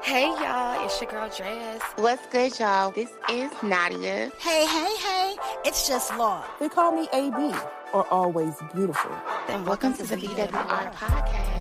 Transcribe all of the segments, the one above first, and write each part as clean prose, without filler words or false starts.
Hey y'all, it's your girl Drāyas. What's good, y'all? This is Nadia. Hey, it's just Law. They call me AB, or Always Beautiful. And welcome to the VWR podcast.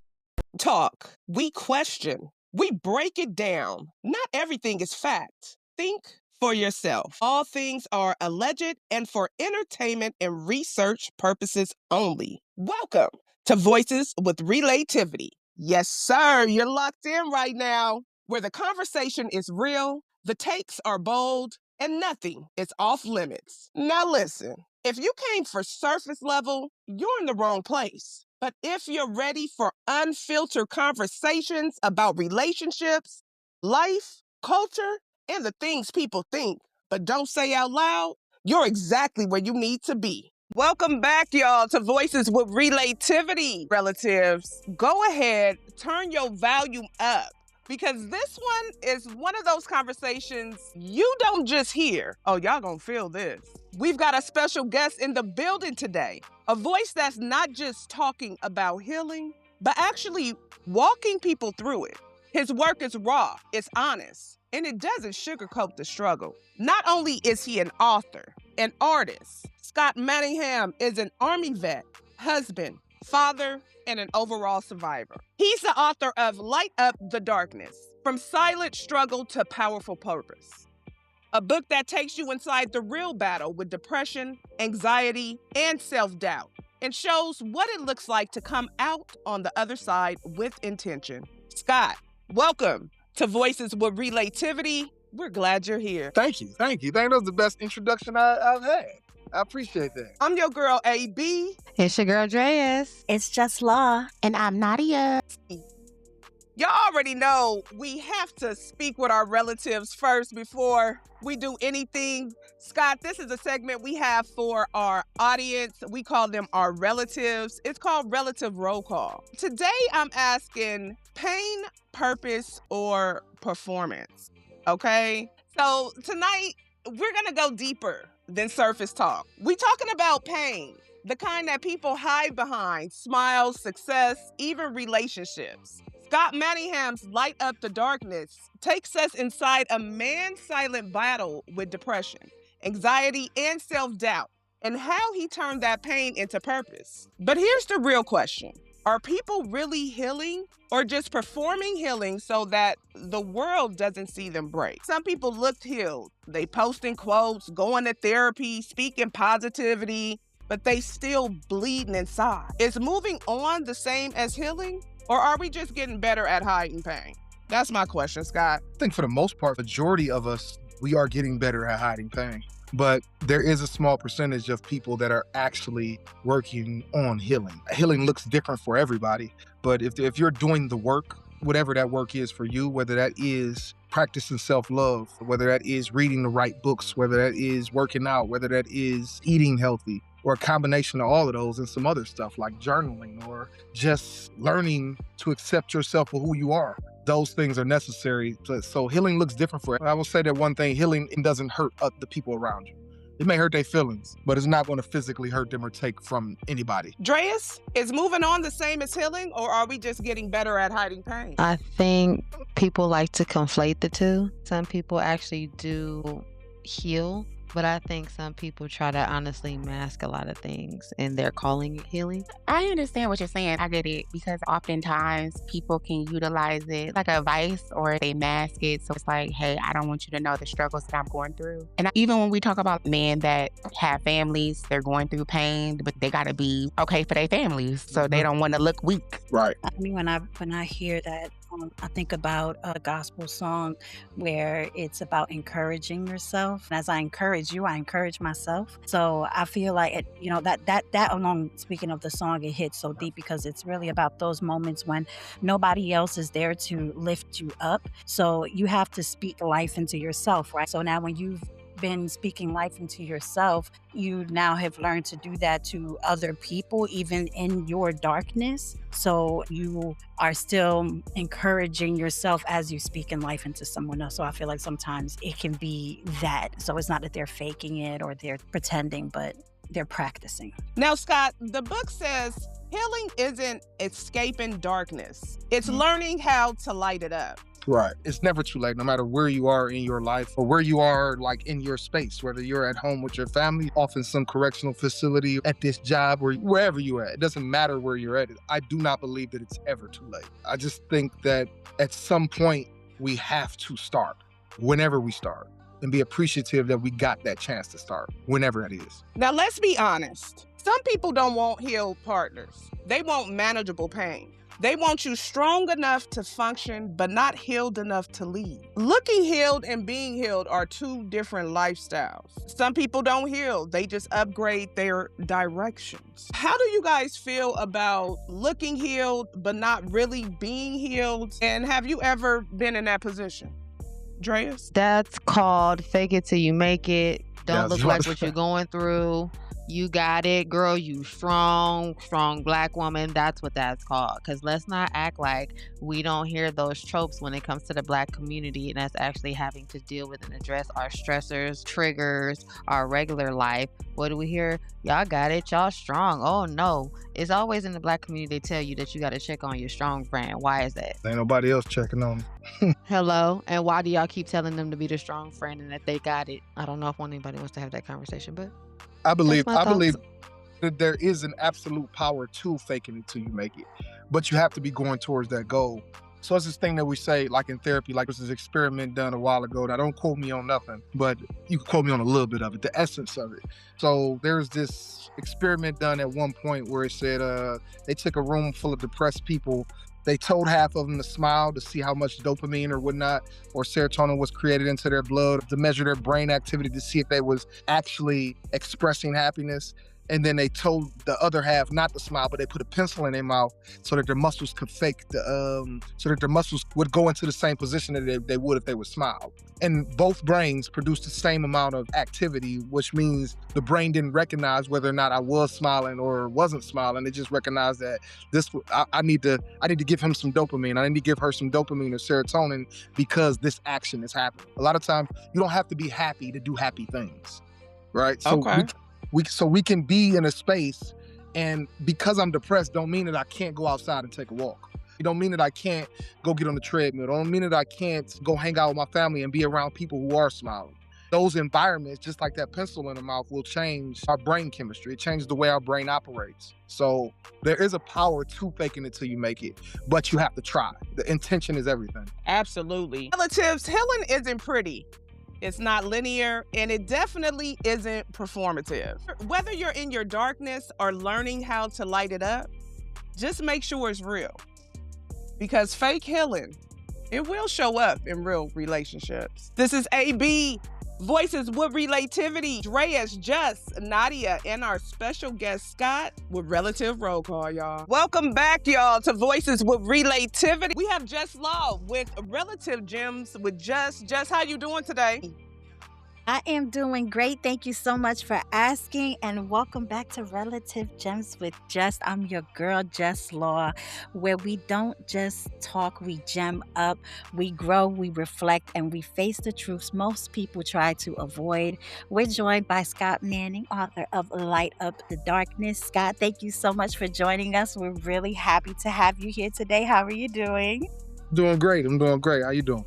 Talk. We question. We break it down. Not everything is fact. Think for yourself. All things are alleged and for entertainment and research purposes only. Welcome to Voices with Relativity. Yes, sir, you're locked in right now, where the conversation is real, the takes are bold, and nothing is off limits. Now listen, if you came for surface level, you're in the wrong place. But if you're ready for unfiltered conversations about relationships, life, culture, and the things people think but don't say out loud, you're exactly where you need to be. Welcome back, y'all, to Voices with Relativity. Relatives, go ahead, turn your volume up, because this one is one of those conversations you don't just hear. Oh, y'all gonna feel this. We've got a special guest in the building today, a voice that's not just talking about healing, but actually walking people through it. His work is raw, it's honest, and it doesn't sugarcoat the struggle. Not only is he an author, an artist, Scott Manningham is an Army vet, husband, father, and an overall survivor. He's the author of Light Up the Darkness, From Silent Struggle to Powerful Purpose, a book that takes you inside the real battle with depression, anxiety, and self-doubt, and shows what it looks like to come out on the other side with intention. Scott, welcome to Voices with Relativity. We're glad you're here. Thank you. That was the best introduction I've had. I appreciate that. I'm your girl, AB. It's your girl, Drāyas. It's just Law. And I'm Nadia. Y'all already know we have to speak with our relatives first before we do anything. Scott, this is a segment we have for our audience. We call them our relatives. It's called Relative Roll Call. Today, I'm asking pain, purpose, or performance, okay? So tonight, we're gonna go deeper than surface talk. We talking about pain, the kind that people hide behind, smiles, success, even relationships. Scott Manningham's Light Up the Darkness takes us inside a man's silent battle with depression, anxiety, and self-doubt, and how he turned that pain into purpose. But here's the real question. Are people really healing or just performing healing so that the world doesn't see them break? Some people looked healed. They posting quotes, going to therapy, speaking positivity, but they still bleeding inside. Is moving on the same as healing, or are we just getting better at hiding pain? That's my question, Scott. I think for the most part, majority of us, we are getting better at hiding pain. But there is a small percentage of people that are actually working on healing. Healing looks different for everybody, but if you're doing the work, whatever that work is for you, whether that is practicing self-love, whether that is reading the right books, whether that is working out, whether that is eating healthy, or a combination of all of those and some other stuff like journaling or just learning to accept yourself for who you are. Those things are necessary. So healing looks different for it. I will say that one thing, healing doesn't hurt the people around you. It may hurt their feelings, but it's not going to physically hurt them or take from anybody. Drāyas, is moving on the same as healing, or are we just getting better at hiding pain? I think people like to conflate the two. Some people actually do heal, but I think some people try to honestly mask a lot of things and they're calling it healing. I understand what you're saying. I get it, because oftentimes people can utilize it like a vice, or they mask it. So it's like, hey, I don't want you to know the struggles that I'm going through. And even when we talk about men that have families, they're going through pain, but they got to be okay for their families. So they don't want to look weak. Right. I mean, when I hear that, I think about a gospel song where it's about encouraging yourself. And as I encourage you, I encourage myself. So I feel like that alone, speaking of the song, it hits so deep, because it's really about those moments when nobody else is there to lift you up. So you have to speak life into yourself, right? So now when you've been speaking life into yourself, you now have learned to do that to other people, even in your darkness. So you are still encouraging yourself as you speak in life into someone else. So I feel like sometimes it can be that. So it's not that they're faking it or they're pretending, but they're practicing. Now, Scott, the book says healing isn't escaping darkness. It's learning how to light it up. Right. It's never too late, no matter where you are in your life or where you are like in your space, whether you're at home with your family, off in some correctional facility, at this job, or wherever you're at. It doesn't matter where you're at. I do not believe that it's ever too late. I just think that at some point we have to start, whenever we start, and be appreciative that we got that chance to start, whenever it is. Now, let's be honest. Some people don't want healed partners. They want manageable pain. They want you strong enough to function, but not healed enough to lead. Looking healed and being healed are two different lifestyles. Some people don't heal. They just upgrade their directions. How do you guys feel about looking healed, but not really being healed? And have you ever been in that position? Drāyas? That's called fake it till you make it. Don't look like what you're going through. You got it, girl. You strong black woman. That's what that's called. Because let's not act like we don't hear those tropes when it comes to the black community, and that's actually having to deal with and address our stressors, triggers, our regular life. What do we hear? Y'all got it. Y'all strong. Oh no. It's always in the black community they tell you that you got to check on your strong friend. Why is that? Ain't nobody else checking on them. Hello? And why do y'all keep telling them to be the strong friend and that they got it? I don't know if anybody wants to have that conversation, but I believe that there is an absolute power to faking it till you make it, but you have to be going towards that goal. So it's this thing that we say, like in therapy, like this experiment done a while ago. Now, don't quote me on nothing, but you can quote me on a little bit of it, the essence of it. So there's this experiment done at one point where it said they took a room full of depressed people. They told half of them to smile to see how much dopamine or whatnot or serotonin was created into their blood, to measure their brain activity to see if they was actually expressing happiness. And then they told the other half not to smile, but they put a pencil in their mouth so that their muscles could fake so that their muscles would go into the same position that they would if they would smile. And both brains produced the same amount of activity, which means the brain didn't recognize whether or not I was smiling or wasn't smiling. It just recognized that I need to give him some dopamine. I need to give her some dopamine or serotonin because this action is happening. A lot of times you don't have to be happy to do happy things, right? So okay. We can be in a space, and because I'm depressed don't mean that I can't go outside and take a walk. It don't mean that I can't go get on the treadmill. It don't mean that I can't go hang out with my family and be around people who are smiling. Those environments, just like that pencil in the mouth, will change our brain chemistry. It changes the way our brain operates. So there is a power to faking it till you make it, but you have to try. The intention is everything. Absolutely. Relatives, healing isn't pretty. It's not linear, and it definitely isn't performative. Whether you're in your darkness or learning how to light it up, just make sure it's real. Because fake healing, it will show up in real relationships. This is AB, Voices with Relativity, Drāyas, Just, Nadia, and our special guest, Scott, with Relative Roll Call, y'all. Welcome back, y'all, to Voices with Relativity. We have Just Law with Relative Gems with Just. Just, how you doing today? I am doing great. Thank you so much for asking, and welcome back to Relative Gems with Just. I'm your girl, Just Law, where we don't just talk, we gem up, we grow, we reflect, and we face the truths most people try to avoid. We're joined by Scott Manningham, author of Light Up the Darkness. Scott, thank you so much for joining us. We're really happy to have you here today. How are you doing? Doing great. I'm doing great. How you doing?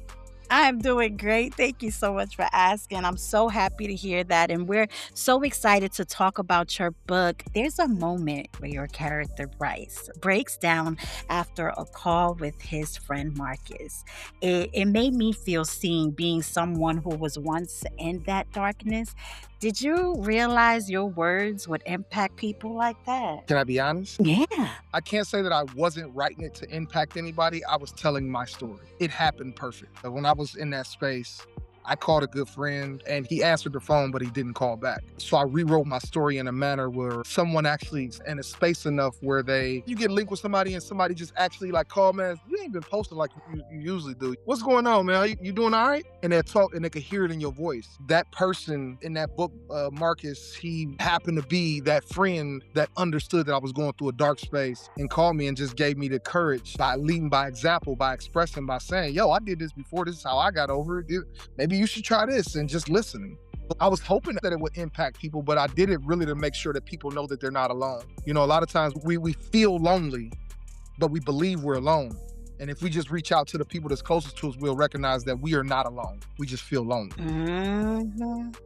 I'm doing great. Thank you so much for asking. I'm so happy to hear that. And we're so excited to talk about your book. There's a moment where your character, Bryce, breaks down after a call with his friend Marcus. It made me feel seen, being someone who was once in that darkness. Did you realize your words would impact people like that? Can I be honest? Yeah. I can't say that I wasn't writing it to impact anybody. I was telling my story. It happened perfect. When I was in that space, I called a good friend and he answered the phone, but he didn't call back. So I rewrote my story in a manner where someone actually is in a space enough where you get linked with somebody and somebody just actually like, call, man, you ain't been posting like you usually do. What's going on, man? You doing all right? And they talk and they could hear it in your voice. That person in that book, Marcus, he happened to be that friend that understood that I was going through a dark space and called me and just gave me the courage by leading by example, by expressing, by saying, yo, I did this before. This is how I got over it. Maybe you should try this, and just listening. I was hoping that it would impact people, but I did it really to make sure that people know that they're not alone. You know, a lot of times we feel lonely, but we believe we're alone. And if we just reach out to the people that's closest to us, we'll recognize that we are not alone. We just feel lonely.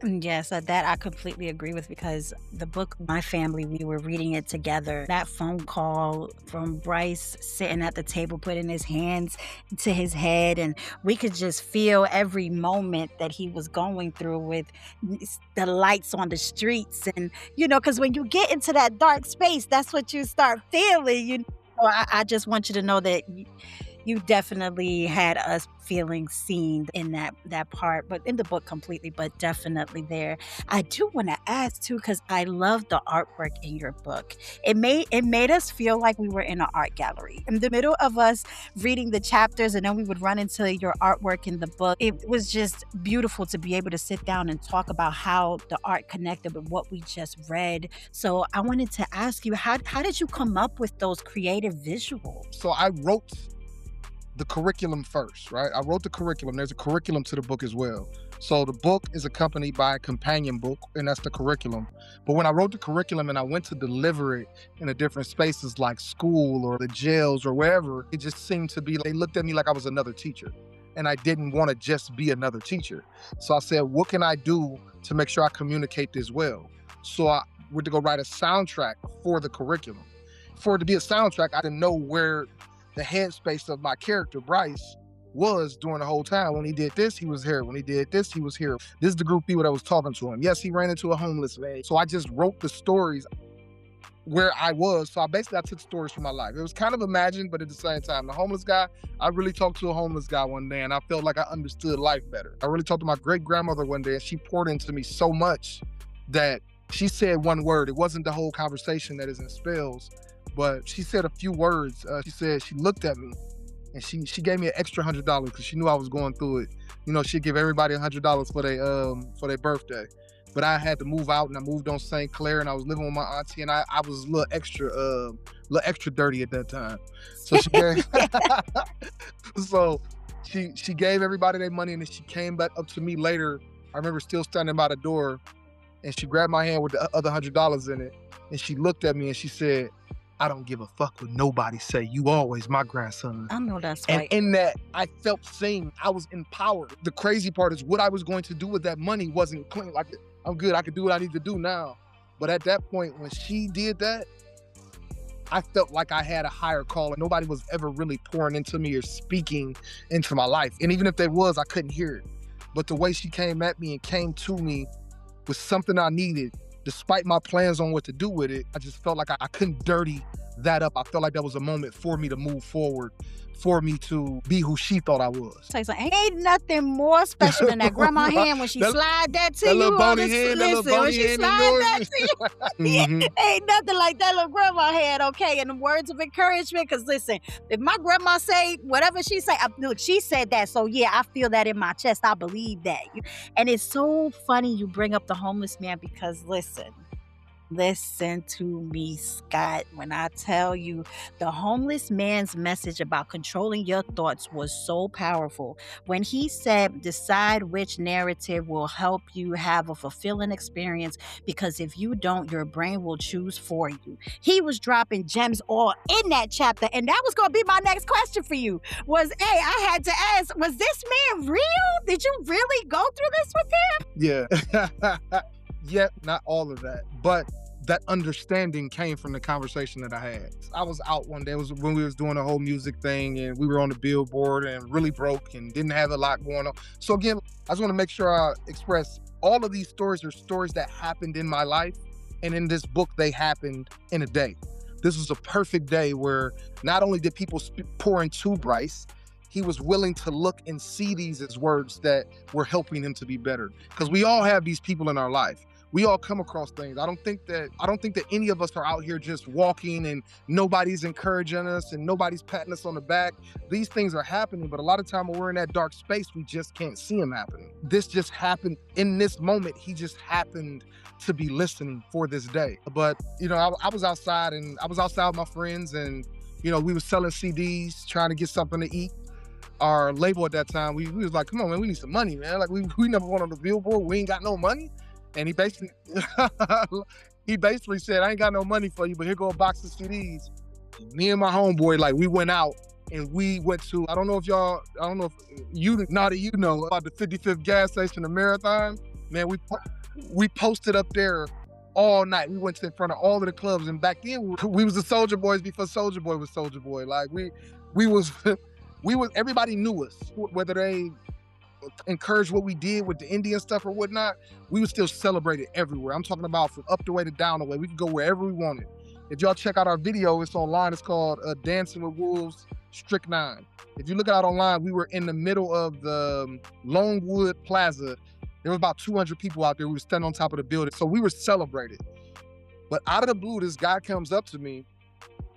Yes, that I completely agree with, because the book, my family, we were reading it together. That phone call from Bryce sitting at the table, putting his hands to his head, and we could just feel every moment that he was going through with the lights on the streets. And, because when you get into that dark space, that's what you start feeling, So I just want you to know that you definitely had us feeling seen in that part, but in the book completely, but definitely there. I do want to ask too, because I love the artwork in your book. It made us feel like we were in an art gallery. In the middle of us reading the chapters, and then we would run into your artwork in the book. It was just beautiful to be able to sit down and talk about how the art connected with what we just read. So I wanted to ask you, how did you come up with those creative visuals? So I wrote the curriculum first, right? I wrote the curriculum. There's a curriculum to the book as well. So the book is accompanied by a companion book, and that's the curriculum. But when I wrote the curriculum and I went to deliver it in the different spaces like school or the jails or wherever, it just seemed to be, they looked at me like I was another teacher. And I didn't want to just be another teacher. So I said, what can I do to make sure I communicate this well? So I went to go write a soundtrack for the curriculum. For it to be a soundtrack, I didn't know where the headspace of my character, Bryce, was during the whole time. When he did this, he was here. When he did this, he was here. This is the group of people that was talking to him. Yes, he ran into a homeless man. So I just wrote the stories where I was. So I took stories from my life. It was kind of imagined, but at the same time, the homeless guy, I really talked to a homeless guy one day, and I felt like I understood life better. I really talked to my great-grandmother one day, and she poured into me so much that she said one word. It wasn't the whole conversation that is in spells, but she said a few words. She said, she looked at me and she gave me an extra $100 because she knew I was going through it. She'd give everybody $100 for their birthday. But I had to move out, and I moved on St. Clair, and I was living with my auntie, and I was a little extra dirty at that time. So she gave everybody their money, and then she came back up to me later. I remember still standing by the door, and she grabbed my hand with the other $100 in it, and she looked at me and she said, I don't give a fuck what nobody say. You always my grandson. I know that's right. right. And in that, I felt seen. I was empowered. The crazy part is what I was going to do with that money wasn't clean. Like, I'm good. I can do what I need to do now. But at that point, when she did that, I felt like I had a higher call, and nobody was ever really pouring into me or speaking into my life. And even if they was, I couldn't hear it. But the way she came at me and came to me with something I needed, despite my plans on what to do with it, I just felt like I couldn't dirty that up. I felt like that was a moment for me to move forward, for me to be who she thought I was. Ain't nothing more special than that grandma hand when she slide that to you. When she slide that to you, ain't nothing like that little grandma hand, okay? And the words of encouragement, because listen, if my grandma say whatever she say, look, she said that, so yeah, I feel that in my chest. I believe that. And it's so funny you bring up the homeless man, because Listen to me, Scott, when I tell you the homeless man's message about controlling your thoughts was so powerful. When he said, decide which narrative will help you have a fulfilling experience, because if you don't, your brain will choose for you. He was dropping gems all in that chapter, and that was going to be my next question for you. I had to ask, was this man real? Did you really go through this with him? Yeah. Yeah, not all of that, but that understanding came from the conversation that I had. I was out one day, it was when we was doing the whole music thing, and we were on the billboard and really broke and didn't have a lot going on. So again, I just want to make sure I express all of these stories are stories that happened in my life, and in this book, they happened in a day. This was a perfect day where not only did people pour into Bryce, he was willing to look and see these as words that were helping him to be better. Because we all have these people in our life. We all come across things. I don't think that any of us are out here just walking and nobody's encouraging us and nobody's patting us on the back. These things are happening, but a lot of time when we're in that dark space, we just can't see them happening. This just happened in this moment. He just happened to be listening for this day. But, I was outside with my friends, and, we were selling CDs, trying to get something to eat. Our label at that time, we was like, come on, man, we need some money, man. Like, we never went on the billboard. We ain't got no money. And he basically said, I ain't got no money for you, but here go a box of CDs. Me and my homeboy, we went out And we went to, I don't know if you, Nadia, you know about the 55th gas station, the Marathon. Man, we posted up there all night. We went to in front of all of the clubs. And back then, we was the Soulja Boys before Soulja Boy was Soulja Boy. Like, we was, everybody knew us. Whether they encouraged what we did with the Indian stuff or whatnot, we would still celebrate it everywhere. I'm talking about from up the way to down the way. We could go wherever we wanted. If y'all check out our video, it's online. It's called Dancing with Wolves Strychnine. If you look it out online, we were in the middle of the Longwood Plaza. There was about 200 people out there. We were standing on top of the building. So we were celebrated. But out of the blue, this guy comes up to me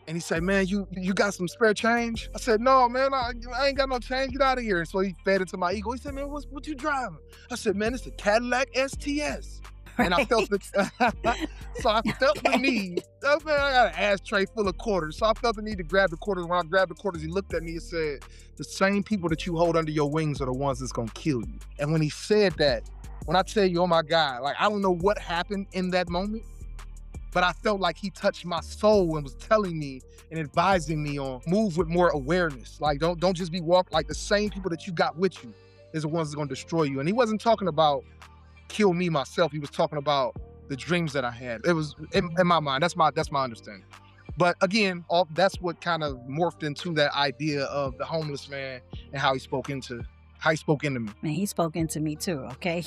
and he said, man, you got some spare change? I said, no, man, I ain't got no change. Get out of here. And so he fed into my ego. He said, man, what you driving? I said, man, it's a Cadillac STS. Right. And I felt so I felt the need. Man, I got an ashtray full of quarters. So I felt the need to grab the quarters. When I grabbed the quarters, he looked at me and said, the same people that you hold under your wings are the ones that's gonna kill you. And when he said that, when I tell you, oh my God, like I don't know what happened in that moment, but I felt like he touched my soul and was telling me and advising me on move with more awareness. Like don't just be like the same people that you got with you is the ones that are gonna destroy you. And he wasn't talking about kill me myself. He was talking about the dreams that I had. It was in my mind. That's my understanding. But again, that's what kind of morphed into that idea of the homeless man and how he spoke into me. Man, he spoke into me too, okay?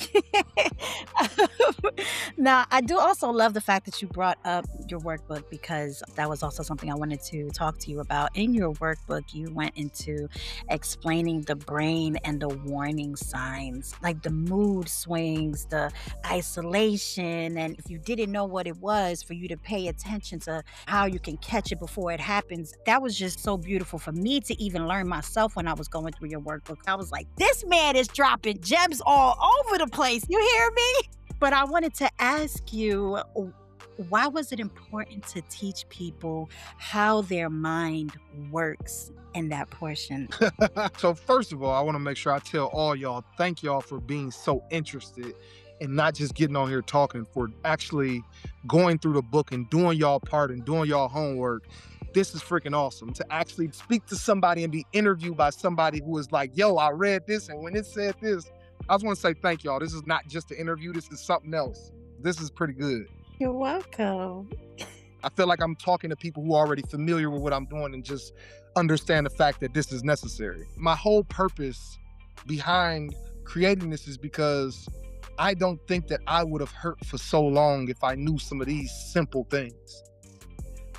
Now, I do also love the fact that you brought up your workbook, because that was also something I wanted to talk to you about. In your workbook, you went into explaining the brain and the warning signs, like the mood swings, the isolation, and if you didn't know what it was, for you to pay attention to how you can catch it before it happens. That was just so beautiful for me to even learn myself when I was going through your workbook. I was like, this man is dropping gems all over the place. You hear me? But I wanted to ask you, why was it important to teach people how their mind works in that portion? So first of all, I want to make sure I tell all y'all, thank y'all for being so interested and not just getting on here talking, for actually going through the book and doing y'all part and doing y'all homework. This is freaking awesome. To actually speak to somebody and be interviewed by somebody who is like, yo, I read this, and when it said this, I just want to say thank y'all. This is not just an interview. This is something else. This is pretty good. You're welcome. I feel like I'm talking to people who are already familiar with what I'm doing and just understand the fact that this is necessary. My whole purpose behind creating this is because I don't think that I would have hurt for so long if I knew some of these simple things.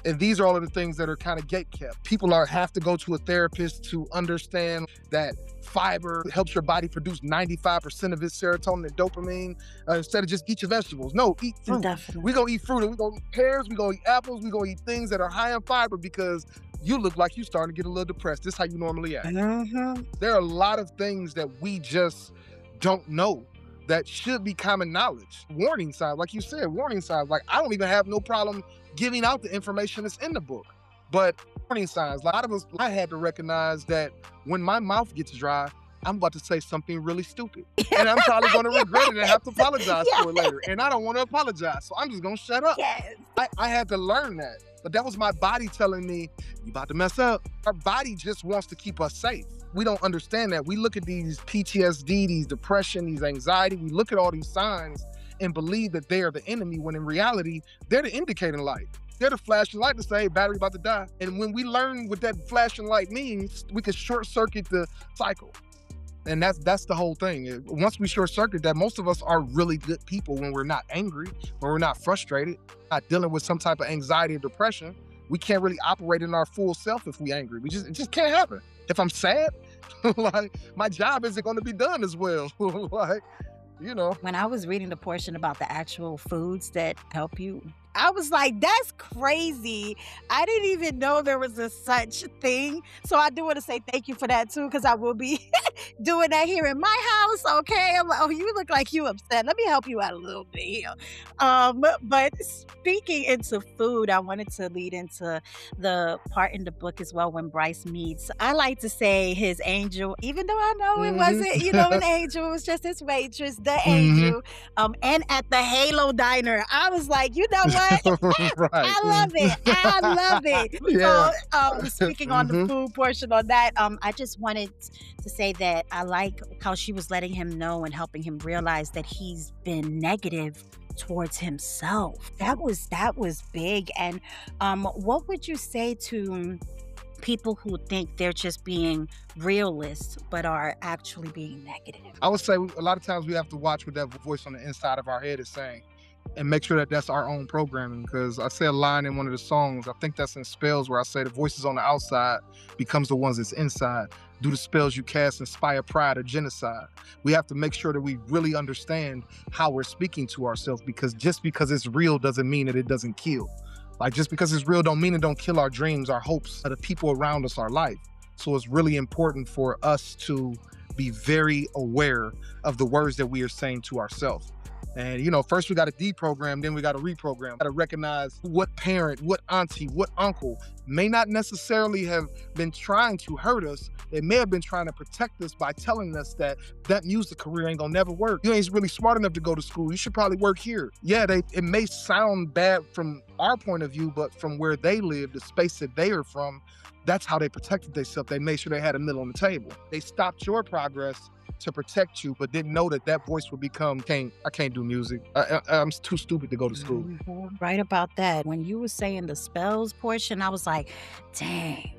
And these are all of the things that are kind of gatekept. People have to go to a therapist to understand that fiber helps your body produce 95% of its serotonin and dopamine instead of just eat your vegetables. No, eat fruit. Definitely. We're going to eat fruit, and we're going to eat pears, we're going to eat apples, we're going to eat things that are high in fiber because you look like you're starting to get a little depressed. This is how you normally act. Mm-hmm. There are a lot of things that we just don't know that should be common knowledge. Warning signs, like you said, warning signs. Like I don't even have no problem giving out the information that's in the book. But warning signs, like a lot of us, I had to recognize that when my mouth gets dry, I'm about to say something really stupid. And I'm probably going to regret it and have to apologize for it later. And I don't want to apologize, so I'm just going to shut up. Yes. I had to learn that. But that was my body telling me, you about to mess up. Our body just wants to keep us safe. We don't understand that. We look at these PTSD, these depression, these anxiety, we look at all these signs and believe that they are the enemy, when in reality, they're the indicating light. They're the flashing light to say, hey, battery about to die. And when we learn what that flashing light means, we can short circuit the cycle. And that's the whole thing. Once we short circuit that, most of us are really good people when we're not angry, when we're not frustrated, not dealing with some type of anxiety or depression. We can't really operate in our full self if we're angry. It just can't happen. If I'm sad, like my job isn't going to be done as well. Like, you know. When I was reading the portion about the actual foods that help you, I was like, that's crazy. I didn't even know there was a such thing. So I do want to say thank you for that too, because I will be doing that here in my house. Okay. I'm like, oh, you look like you upset. Let me help you out a little bit here. But speaking into food, I wanted to lead into the part in the book as well when Bryce meets, I like to say, his angel, even though I know it wasn't, an angel, it was just his waitress, the angel. And at the Halo Diner, I was like, you know what? Right. I love it. I love it. Yeah. So, speaking on the food portion on that, I just wanted to say that I like how she was letting him know and helping him realize that he's been negative towards himself. That was big. And what would you say to people who think they're just being realists but are actually being negative? I would say a lot of times we have to watch what that voice on the inside of our head is saying and make sure that that's our own programming. Because I say a line in one of the songs, I think that's in Spells, where I say the voices on the outside becomes the ones that's inside. Do the spells you cast inspire pride or genocide? We have to make sure that we really understand how we're speaking to ourselves, because just because it's real doesn't mean that it doesn't kill. Like, just because it's real don't mean it don't kill our dreams, our hopes, the people around us, our life. So it's really important for us to be very aware of the words that we are saying to ourselves. And, first we got to deprogram, then we got to reprogram. Got to recognize what parent, what auntie, what uncle may not necessarily have been trying to hurt us. They may have been trying to protect us by telling us that music career ain't gonna never work. You ain't really smart enough to go to school. You should probably work here. Yeah, it may sound bad from our point of view, but from where they live, the space that they are from, that's how they protected themselves. They made sure they had a meal on the table. They stopped your progress to protect you, but didn't know that voice would become, I can't do music. I'm too stupid to go to school. Right about that. When you were saying the spells portion, I was like, dang,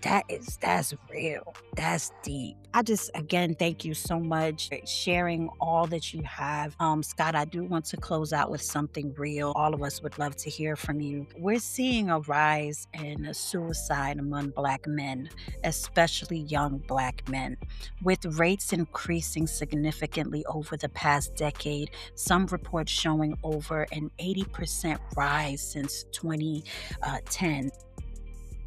that's real. That's deep. I just, again, thank you so much for sharing all that you have. Scott, I do want to close out with something real. All of us would love to hear from you. We're seeing a rise in suicide among Black men, especially young Black men, with rates increasing significantly over the past decade. Some reports showing over an 80% rise since 2010.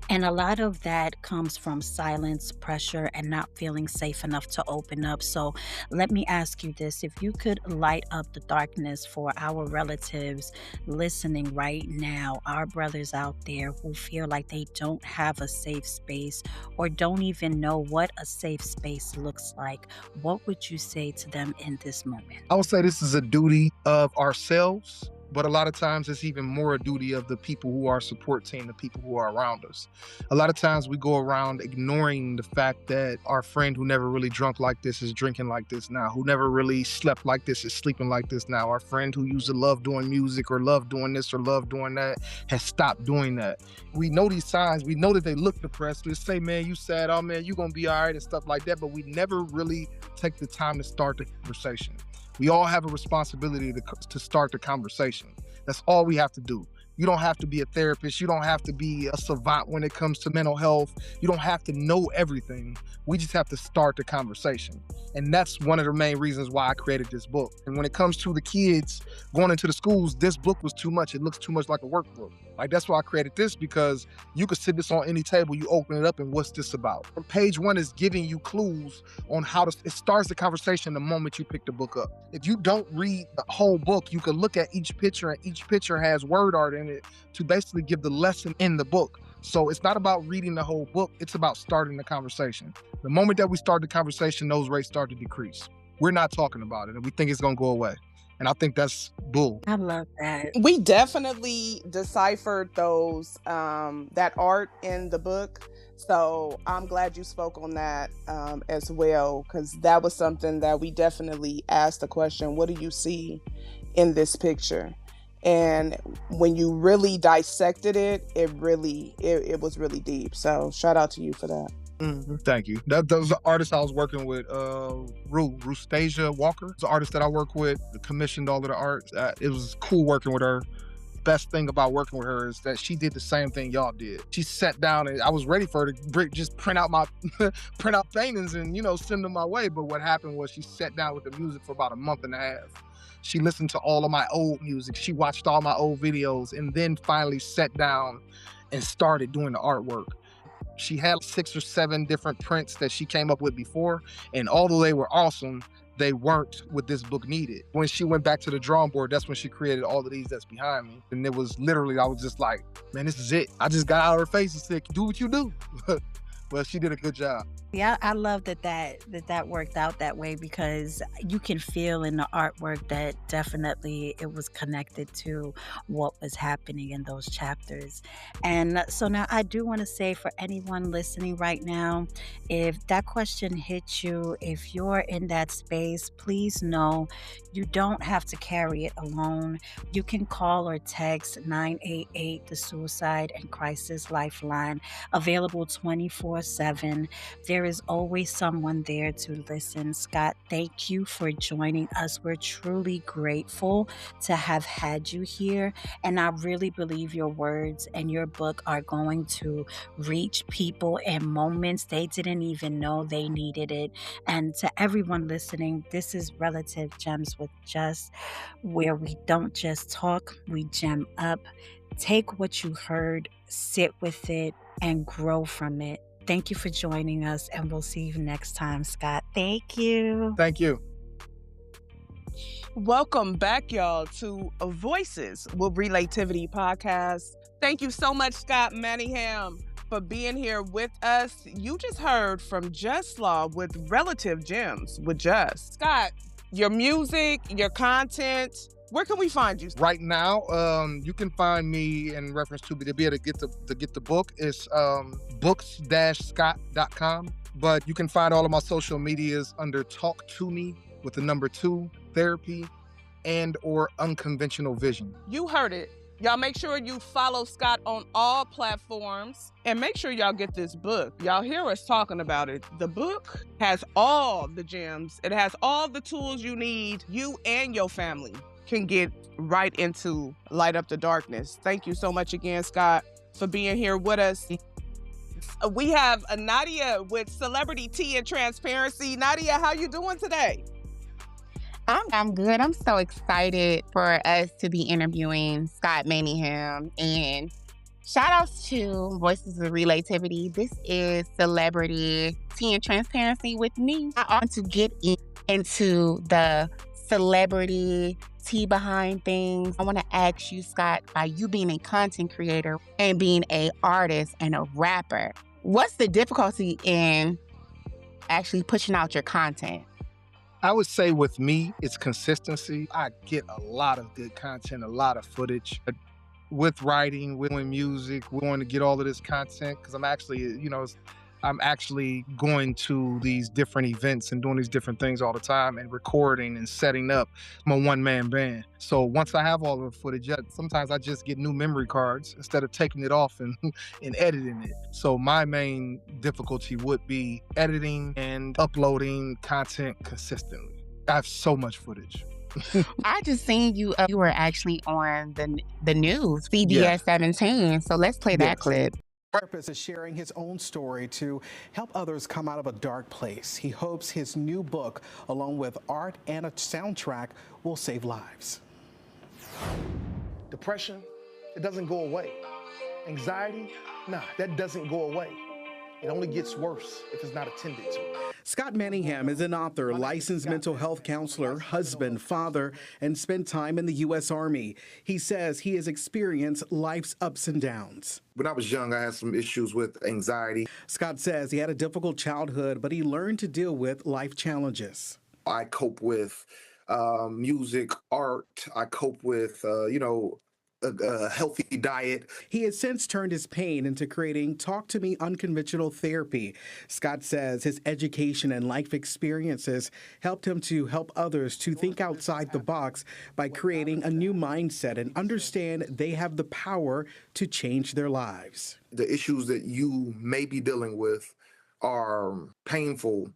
And a lot of that comes from silence, pressure, and not feeling safe enough to open up. So let me ask you this. If you could light up the darkness for our relatives listening right now, our brothers out there who feel like they don't have a safe space or don't even know what a safe space looks like, what would you say to them in this moment? I would say this is a duty of ourselves, but a lot of times it's even more a duty of the people who are our support team, the people who are around us. A lot of times we go around ignoring the fact that our friend who never really drunk like this is drinking like this now, who never really slept like this is sleeping like this now. Our friend who used to love doing music or love doing this or love doing that has stopped doing that. We know these signs. We know that they look depressed. We say, man, you sad. Oh, man, you gonna be all right and stuff like that. But we never really take the time to start the conversation. We all have a responsibility to start the conversation. That's all we have to do. You don't have to be a therapist. You don't have to be a savant when it comes to mental health. You don't have to know everything. We just have to start the conversation. And that's one of the main reasons why I created this book. And when it comes to the kids going into the schools, this book was too much. It looks too much like a workbook. Like, that's why I created this, because you could sit this on any table, you open it up, and what's this about? Page 1 is giving you clues on how it starts the conversation the moment you pick the book up. If you don't read the whole book, you can look at each picture, and each picture has word art in it to basically give the lesson in the book. So it's not about reading the whole book, it's about starting the conversation. The moment that we start the conversation, those rates start to decrease. We're not talking about it, and we think it's gonna go away. And I think that's bull. I love that. We definitely deciphered those, that art in the book. So I'm glad you spoke on that as well, because that was something that we definitely asked the question, what do you see in this picture? And when you really dissected it, it was really deep. So shout out to you for that. Mm-hmm. Thank you. That was the artist I was working with, Rustasia Walker. It's an artist that I work with, commissioned all of the art. It was cool working with her. Best thing about working with her is that she did the same thing y'all did. She sat down, and I was ready for her to just print out paintings and send them my way. But what happened was she sat down with the music for about a month and a half. She listened to all of my old music. She watched all my old videos, and then finally sat down and started doing the artwork. She had 6 or 7 different prints that she came up with before, and although they were awesome, they weren't what this book needed. When she went back to the drawing board, that's when she created all of these that's behind me. And it was literally, I was just like, man, this is it. I just got out of her face and said, do what you do. Well, she did a good job. Yeah, I love that worked out that way because you can feel in the artwork that definitely it was connected to what was happening in those chapters. And so now I do want to say for anyone listening right now, if that question hits you, if you're in that space, please know you don't have to carry it alone. You can call or text 988, the Suicide and Crisis Lifeline, available 24/7. There is always someone there to listen. Scott, thank you for joining us. We're truly grateful to have had you here. And I really believe your words and your book are going to reach people in moments they didn't even know they needed it. And to everyone listening, this is Relative Gems with Just, where we don't just talk, we gem up. Take what you heard, sit with it, and grow from it. Thank you for joining us, and we'll see you next time, Scott. Thank you. Thank you. Welcome back, y'all, to Voices with Relativity podcast. Thank you so much, Scott Manningham, for being here with us. You just heard from Just Law with Relative Gems with Just. Scott, your music, your content, where can we find you? Right now, you can find me in reference to be able to get the book. It's books-scott.com. But you can find all of my social medias under Talk to Me with the number 2 Therapy and or Unconventional Vision. You heard it. Y'all make sure you follow Scott on all platforms and make sure y'all get this book. Y'all hear us talking about it. The book has all the gems. It has all the tools you need. You and your family can get right into Light Up the Darkness. Thank you so much again, Scott, for being here with us. We have Nadia with Celebrity Tea and Transparency. Nadia, how you doing today? I'm good. I'm so excited for us to be interviewing Scott Manningham. And shout outs to Voices of Relativity. This is Celebrity Tea and Transparency with me. I want to get into the celebrity tea behind things. I want to ask you, Scott, by you being a content creator and being an artist and a rapper, what's the difficulty in actually pushing out your content? I would say with me, it's consistency. I get a lot of good content, a lot of footage. With writing, with doing music, we're going to get all of this content because I'm actually going to these different events and doing these different things all the time and recording and setting up my one-man band. So once I have all of the footage, sometimes I just get new memory cards instead of taking it off and editing it. So my main difficulty would be editing and uploading content consistently. I have so much footage. I just seen you were actually on the news, CBS 17. So let's play that clip. Purpose is sharing his own story to help others come out of a dark place. He hopes his new book, along with art and a soundtrack, will save lives. Depression, it doesn't go away. Anxiety, that doesn't go away. It only gets worse if it's not attended to. Scott Manningham is an author, licensed mental health counselor, husband, father, and spent time in the U.S. Army. He says he has experienced life's ups and downs. When I was young, I had some issues with anxiety. Scott says he had a difficult childhood, but he learned to deal with life challenges. I cope with music, art. I cope with, a healthy diet. He has since turned his pain into creating Talk to Me Unconventional Therapy. Scott says his education and life experiences helped him to help others to think outside the box by creating a new mindset and understand they have the power to change their lives. The issues that you may be dealing with are painful.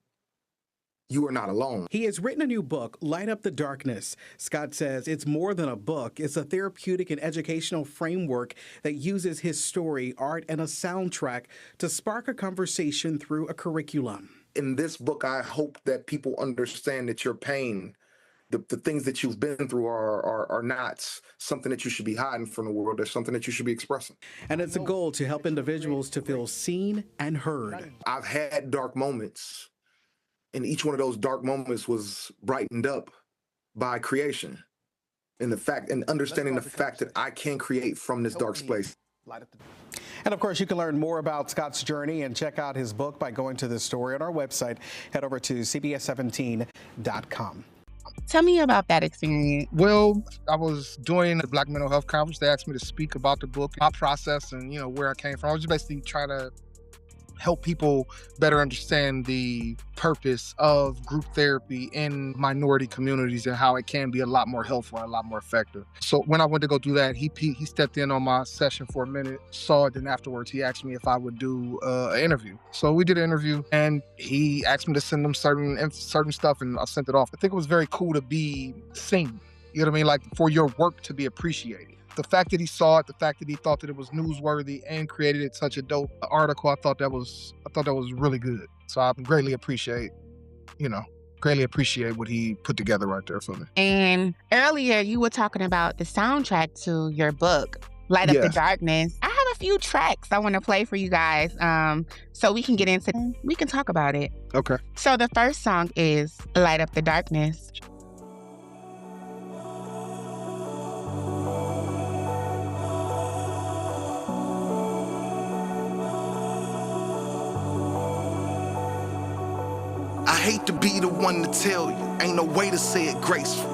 You are not alone. He has written a new book, Light Up the Darkness. Scott says it's more than a book. It's a therapeutic and educational framework that uses his story, art, and a soundtrack to spark a conversation through a curriculum. In this book, I hope that people understand that your pain, the things that you've been through are not something that you should be hiding from the world. They're something that you should be expressing. And it's a goal to help individuals to feel seen and heard. I've had dark moments. And each one of those dark moments was brightened up by creation and understanding the fact that I can create from this dark space. And of course, you can learn more about Scott's journey and check out his book by going to the story on our website. Head over to cbs17.com. Tell me about that experience. Well, I was doing the Black Mental Health Conference. They asked me to speak about the book, my process, and where I came from. I was just basically trying to help people better understand the purpose of group therapy in minority communities and how it can be a lot more helpful and a lot more effective. So when I went to go do that, he stepped in on my session for a minute, saw it, and afterwards he asked me if I would do an interview. So we did an interview, and he asked me to send him certain stuff, and I sent it off. I think it was very cool to be seen. You know what I mean? Like, for your work to be appreciated. The fact that he saw it, the fact that he thought that it was newsworthy and created it such a dope article, I thought that was really good. So I greatly appreciate what he put together right there for me. And earlier you were talking about the soundtrack to your book, Light Up the Darkness. I have a few tracks I want to play for you guys, so we can get into it. We can talk about it. Okay. So the first song is Light Up the Darkness. I hate to be the one to tell you, ain't no way to say it graceful.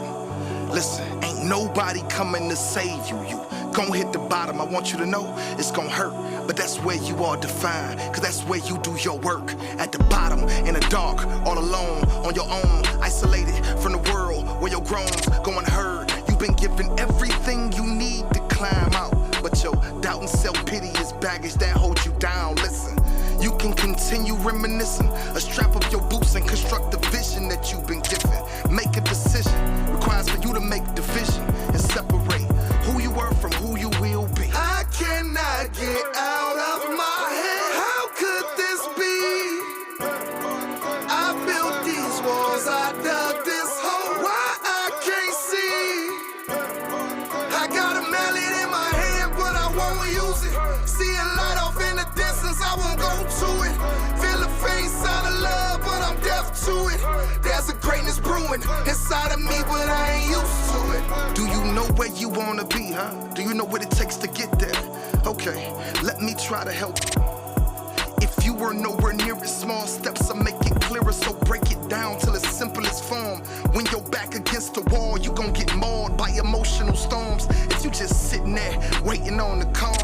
Listen, ain't nobody coming to save you. You gon' hit the bottom, I want you to know it's gon' hurt. But that's where you are defined, cause that's where you do your work. At the bottom, in the dark, all alone, on your own, isolated from the world, where your groans go unheard. You've been given everything you need to climb out, but your doubt and self-pity is baggage that holds you down. Listen, you can continue reminiscing, a strap up your boots and construct the vision that you've been given. Make a decision, requires for you to make division and separate who you were from who you will be. I cannot get out of my head. How could this be? I built these walls, I dug this hole. Why I can't see? I got a mallet in my hand, but I won't use it. See a light off in the distance, I won't go to it. Feel the faint sound of love, but I'm deaf to it. There's a greatness brewing inside of me, but I ain't used to it. Do you know where you wanna be, huh? Do you know what it takes to get there? Okay, let me try to help you. If you were nowhere near it, small steps will make it clearer, so break it down till its simplest form. When you're back against the wall, you gon' get mauled by emotional storms. If you just sitting there, waiting on the calm.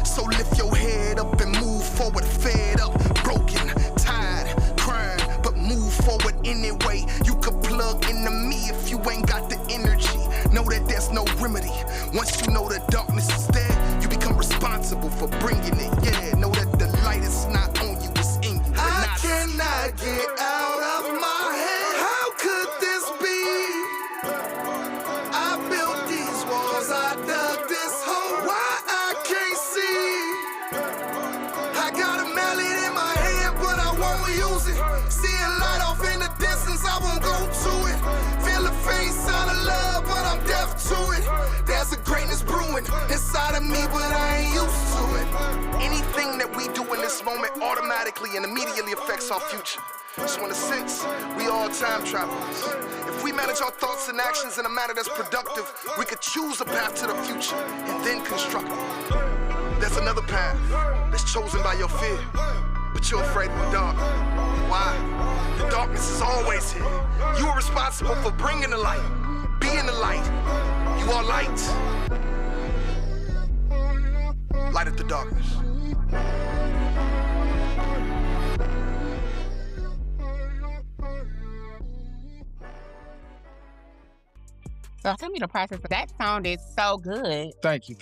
So lift your head up and move forward, fed up, broken, tired, crying, but move forward anyway. You could plug into me if you ain't got the energy. Know that there's no remedy. Once you know the darkness is there, you become responsible for bringing it. Yeah, know that the light is not on you, it's in you. I cannot get out of my head. How could this be? I built these walls, I dug this hole. Why I can't see? I got a mallet in my hand, but I won't use it. See a light off in the distance, I won't go to it. Feel the faint sound of love, but I'm deaf to it. There's a greatness brewing inside of me, but I ain't used to it. Anything that we do in this moment automatically and immediately affects our future. So in a sense, we all time travelers. If we manage our thoughts and actions in a manner that's productive, we could choose a path to the future and then construct it. There's another path that's chosen by your fear, but you're afraid of the dark. Why? The darkness is always here. You are responsible for bringing the light. Being the light. You are light. Light up the darkness. So tell me the process. That sounded so good. Thank you.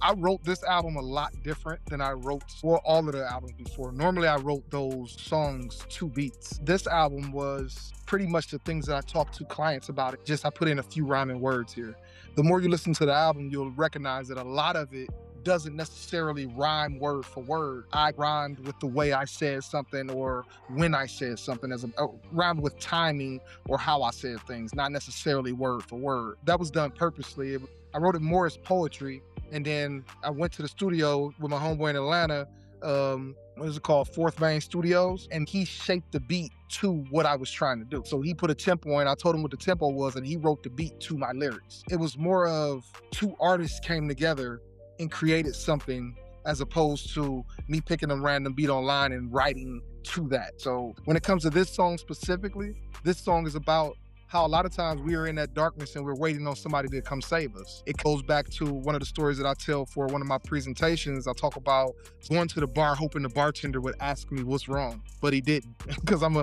I wrote this album a lot different than I wrote for all of the albums before. Normally I wrote those songs to beats. This album was pretty much the things that I talked to clients about. It just I put in a few rhyming words here. The more you listen to the album, you'll recognize that a lot of it doesn't necessarily rhyme word for word. I rhymed with the way I said something or when I said something, as rhymed with timing or how I said things, not necessarily word for word. That was done purposely. I wrote it more as poetry, and then I went to the studio with my homeboy in Atlanta, what is it called, Fourth Vein Studios, and he shaped the beat to what I was trying to do. So he put a tempo in, I told him what the tempo was, and he wrote the beat to my lyrics. It was more of two artists came together and created something as opposed to me picking a random beat online and writing to that. So when it comes to this song specifically, this song is about how a lot of times we are in that darkness and we're waiting on somebody to come save us. It goes back to one of the stories that I tell for one of my presentations. I talk about going to the bar hoping the bartender would ask me what's wrong, but he didn't, because I'm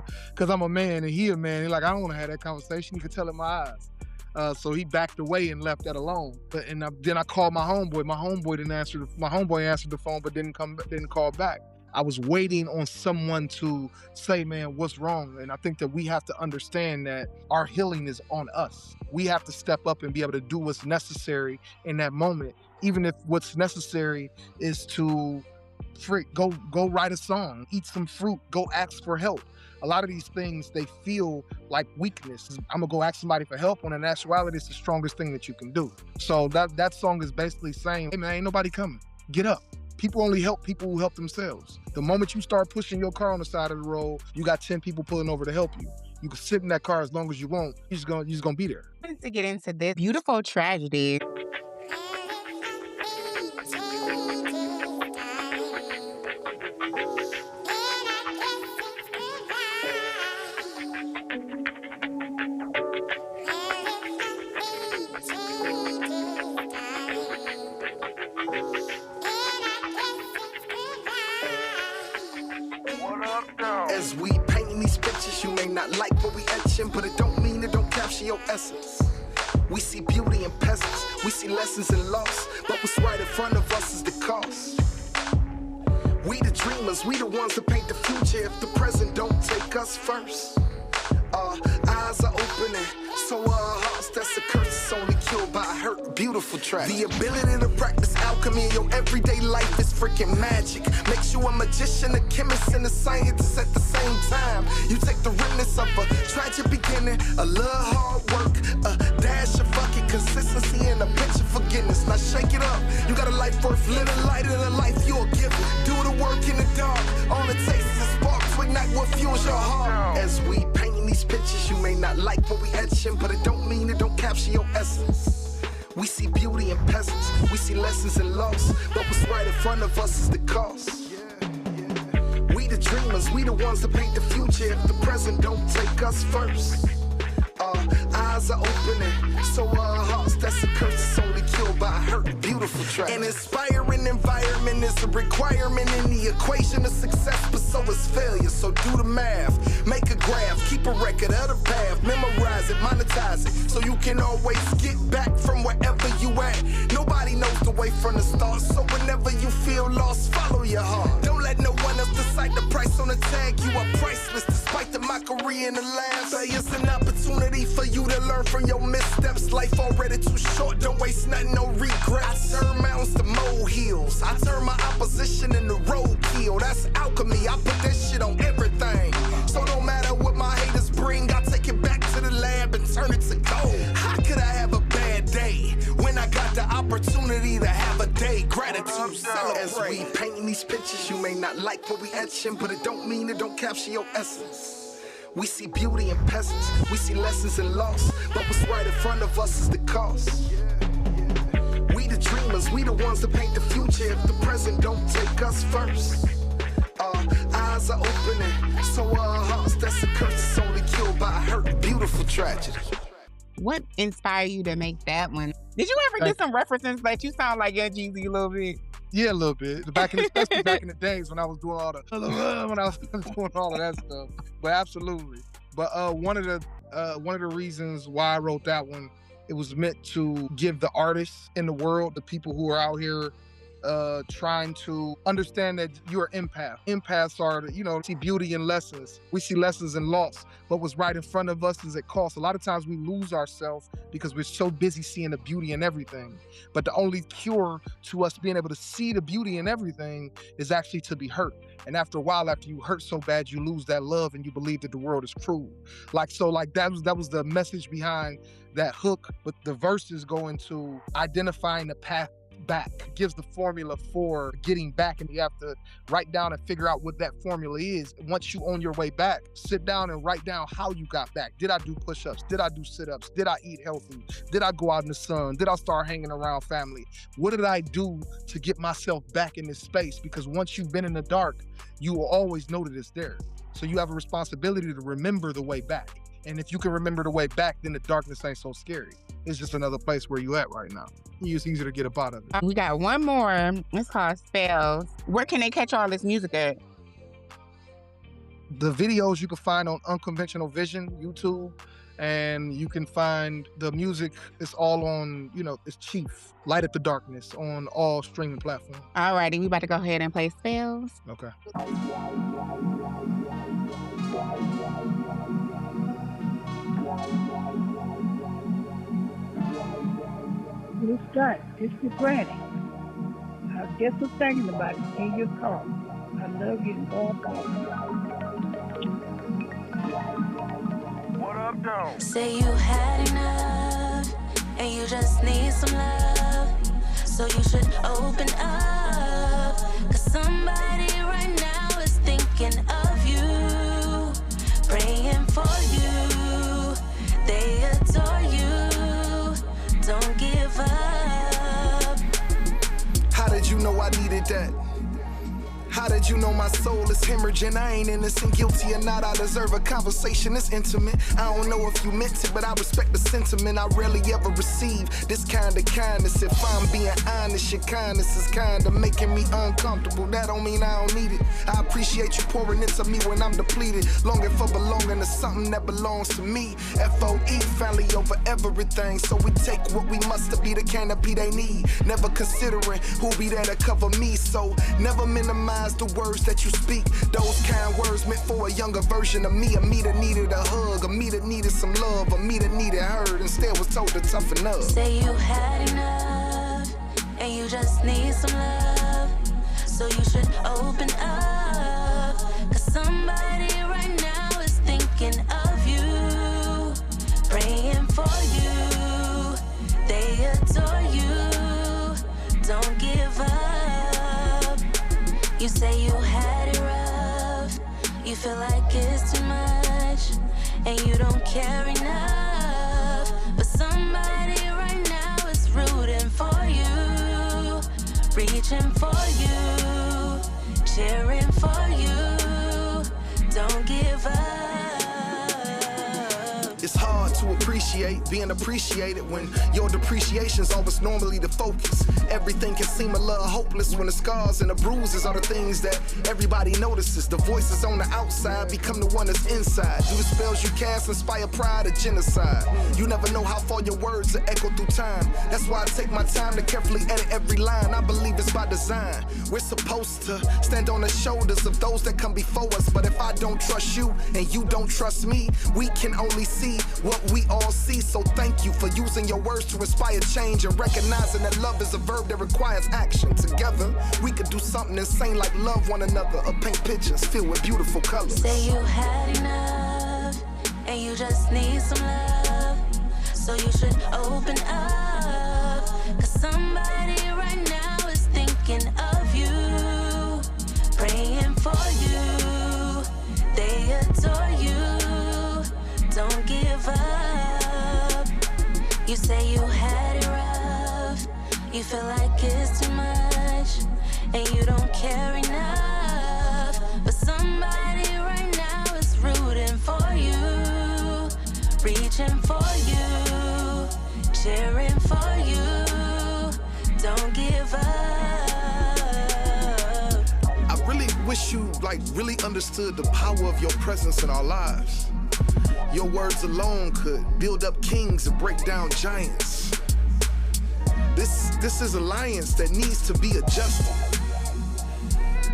a man and he a man. He's like, I don't want to have that conversation. You could tell in my eyes. So he backed away and left that alone. Then I called my homeboy. My homeboy answered the phone, but didn't call back. I was waiting on someone to say, man, what's wrong? And I think that we have to understand that our healing is on us. We have to step up and be able to do what's necessary in that moment, even if what's necessary is to go write a song, eat some fruit, go ask for help. A lot of these things, they feel like weakness. I'm gonna go ask somebody for help, when in actuality, it's the strongest thing that you can do. So that song is basically saying, hey man, ain't nobody coming. Get up. People only help people who help themselves. The moment you start pushing your car on the side of the road, you got 10 people pulling over to help you. You can sit in that car as long as you want. You're just gonna be there. I wanted to get into this beautiful tragedy. As we painting these pictures, you may not like what we etching, but it don't mean it don't capture your essence. We see beauty in peasants, we see lessons in loss, but what's right in front of us is the cost. We the dreamers, we the ones that paint the future if the present don't take us first. Our eyes are opening, so our hearts, that's a curse, it's only killed by hurt. Beautiful track. The ability to practice alchemy in your everyday life is freaking magic. Makes you a magician, a chemist, and a scientist at the same time. You take the remnants of a tragic beginning, a little hard work, a dash of fucking consistency, and a pinch of forgiveness. Now shake it up. You got a life worth living, lighter than a life you're given. Do the work in the dark. All it takes is a spark to ignite what fuels your heart. As we painting these pictures, you may not like what we etching, but it don't mean it don't capture your essence. We see beauty in peasants, we see lessons in loss, but what's right in front of us is the cost. We the dreamers, we the ones that paint the future if the present don't take us first. Our eyes are opening, so our hearts, that's a curse, it's only killed by hurt. Beautiful track. An inspiring environment is a requirement in the equation of success, but so is failure. So do the math, make a graph, keep a record of the path, memorize it, monetize it, so you can always get back from wherever you at. Nobody knows the way from the start, so whenever you feel lost, follow your heart. Don't let no one else decide the price on the tag. You are priceless despite the mockery and the laughs. Failure's an opportunity for you to learn from your missteps. Life already too short, don't waste nothing, no regrets. I turn mountains to molehills, I turn my opposition into roadkill. That's alchemy, I put that shit on everything. So no matter what my haters bring, I take it back to the lab and turn it to gold. How could I have a bad day when I got the opportunity to have a day? Gratitude, celebrate. As we painting these pictures, you may not like what we etching, but it don't mean it don't capture your essence. We see beauty in peasants, we see lessons in loss, but what's right in front of us is the cost. We the dreamers, we the ones that paint the future if the present don't take us first. Our eyes are opening, so our hearts, that's a curse, it's only killed by hurt. Beautiful tragedy. What inspired you to make that one? Did you ever get some references that you sound like Young Jeezy a little bit? Yeah, a little bit. Especially back in the days when I was doing all of that stuff. But absolutely. But one of the reasons why I wrote that one, it was meant to give the artists in the world, the people who are out here trying to understand that you're an empath. Empaths are, see beauty in lessons. We see lessons in loss, but what's right in front of us is at cost. A lot of times we lose ourselves because we're so busy seeing the beauty in everything. But the only cure to us being able to see the beauty in everything is actually to be hurt. And after a while, after you hurt so bad, you lose that love and you believe that the world is cruel. That was the message behind that hook, but the verses go into identifying the path back. It gives the formula for getting back, and you have to write down and figure out what that formula is. Once you on your way back, sit down and write down how you got back. Did I do push-ups? Did I do sit-ups? Did I eat healthy? Did I go out in the sun? Did I start hanging around family? What did I do to get myself back in this space? Because once you've been in the dark, you will always know that it's there. So you have a responsibility to remember the way back. And if you can remember the way back, then the darkness ain't so scary. It's just another place where you at right now. It's easier to get up out of it. We got one more. It's called Spells. Where can they catch all this music at? The videos you can find on Unconventional Vision, YouTube, and you can find the music. It's all on, it's Chief, Light Up the Darkness, on all streaming platforms. All righty, we about to go ahead and play Spells. Okay. Hey Scott, this is Granny. I just was thinking about it in your car. I love you and God bless you. What up, though? Say you had enough and you just need some love. So you should open up. Cause somebody right now is thinking of you, praying for you. They adore you. Don't give up. How did you know I needed that? How did you know my soul is hemorrhaging? I ain't innocent, guilty or not, I deserve a conversation that's intimate. I don't know if you meant it, but I respect the sentiment. I rarely ever receive this kind of kindness. If I'm being honest, your kindness is kinda making me uncomfortable. That don't mean I don't need it. I appreciate you pouring into me when I'm depleted, longing for belonging to something that belongs to me. FOE, family over everything. So we take what we must to be the canopy they need, never considering who'll be there to cover me. So never minimize the words that you speak. Those kind words meant for a younger version of me. A me that needed a hug, a me that needed some love, a me that needed heard, instead was told to toughen up. Say you had enough and you just need some love. So you should open up. Cause somebody right now is thinking of you, praying for you. They adore you. Don't give up. You say you had it rough. You feel like it's too much and you don't care enough. But somebody right now is rooting for you, reaching for you, cheering for you. Don't give up. It's hard to appreciate being appreciated when your depreciation's always normally the focus. Everything can seem a little hopeless when the scars and the bruises are the things that everybody notices. The voices on the outside become the one that's inside. Do the spells you cast inspire pride or genocide? You never know how far your words will echo through time. That's why I take my time to carefully edit every line. I believe it's by design. We're supposed to stand on the shoulders of those that come before us. But if I don't trust you and you don't trust me, we can only see what we all see. So thank you for using your words to inspire change and recognizing that love is a verb that requires action. Together, we could do something insane like love one another or paint pictures filled with beautiful colors. Say you had enough and you just need some love. So you should open up. Cause somebody right now is thinking of you, praying for you. They adore you. Don't give up. You say you had it rough. You feel like it's too much and you don't care enough. But somebody right now is rooting for you, reaching for you, cheering for you. Don't give up. I really wish you really understood the power of your presence in our lives. Your words alone could build up kings and break down giants. This is alliance that needs to be adjusted.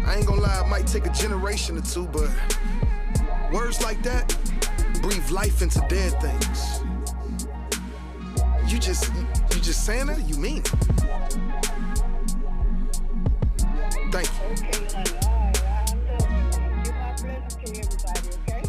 I ain't gonna lie, it might take a generation or two, but words like that breathe life into dead things. You just saying that? You mean it. Thank you. Okay, honey, all right, I love you. Give my blessings to everybody, okay?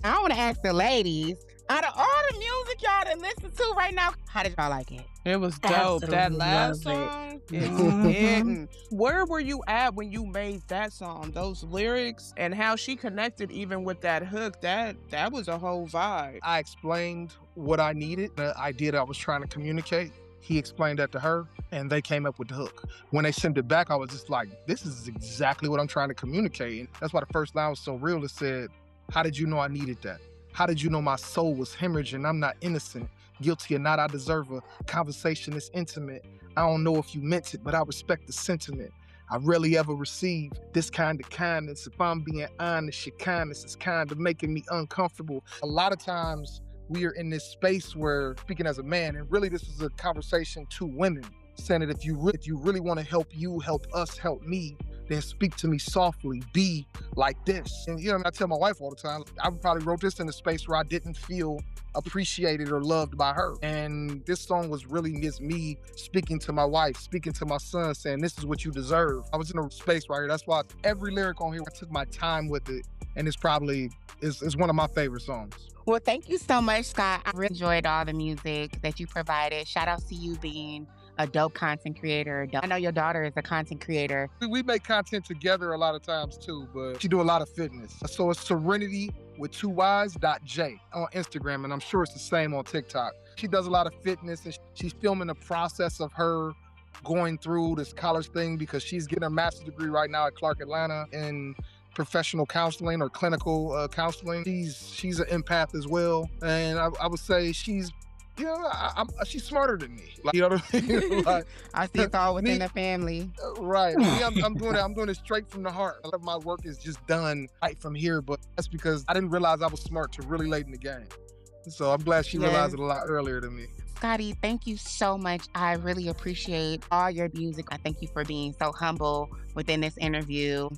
I want to ask the ladies, out of all the music y'all done listen to right now, how did y'all like it? It was dope. That last song is hitting. Where were you at when you made that song? Those lyrics and how she connected even with that hook, that was a whole vibe. I explained what I needed, the idea that I was trying to communicate. He explained that to her, and they came up with the hook. When they sent it back, I was just like, this is exactly what I'm trying to communicate. And that's why the first line was so real. It said, how did you know I needed that? How did you know my soul was hemorrhaging? I'm not innocent. Guilty or not, I deserve a conversation that's intimate. I don't know if you meant it, but I respect the sentiment. I rarely ever receive this kind of kindness. If I'm being honest, your kindness is kind of making me uncomfortable. A lot of times we are in this space where, speaking as a man, and really this is a conversation to women, saying that if you really want to help you, help us, help me, then speak to me softly, be like this. And you know, I tell my wife all the time, I probably wrote this in a space where I didn't feel appreciated or loved by her. And this song was really just me speaking to my wife, speaking to my son, saying, this is what you deserve. I was in a space right here. That's why every lyric on here, I took my time with it. And it's probably, it's one of my favorite songs. Well, thank you so much, Scott. I really enjoyed all the music that you provided. Shout out to you being a dope content creator. I know your daughter is a content creator. We make content together a lot of times too, but she do a lot of fitness. So it's Serenity with 2 Ys.J on Instagram, and I'm sure it's the same on TikTok. She does a lot of fitness, and she's filming the process of her going through this college thing because she's getting her master's degree right now at Clark Atlanta in professional counseling or clinical counseling. She's an empath as well, and I would say she's, you know, she's smarter than me. Like, you know what I mean? Like, I see it's all within the family. Right. Me, I'm doing it straight from the heart. A lot of my work is just done right from here, but that's because I didn't realize I was smart till really late in the game. So I'm glad she realized it a lot earlier than me. Scotty, thank you so much. I really appreciate all your music. I thank you for being so humble within this interview.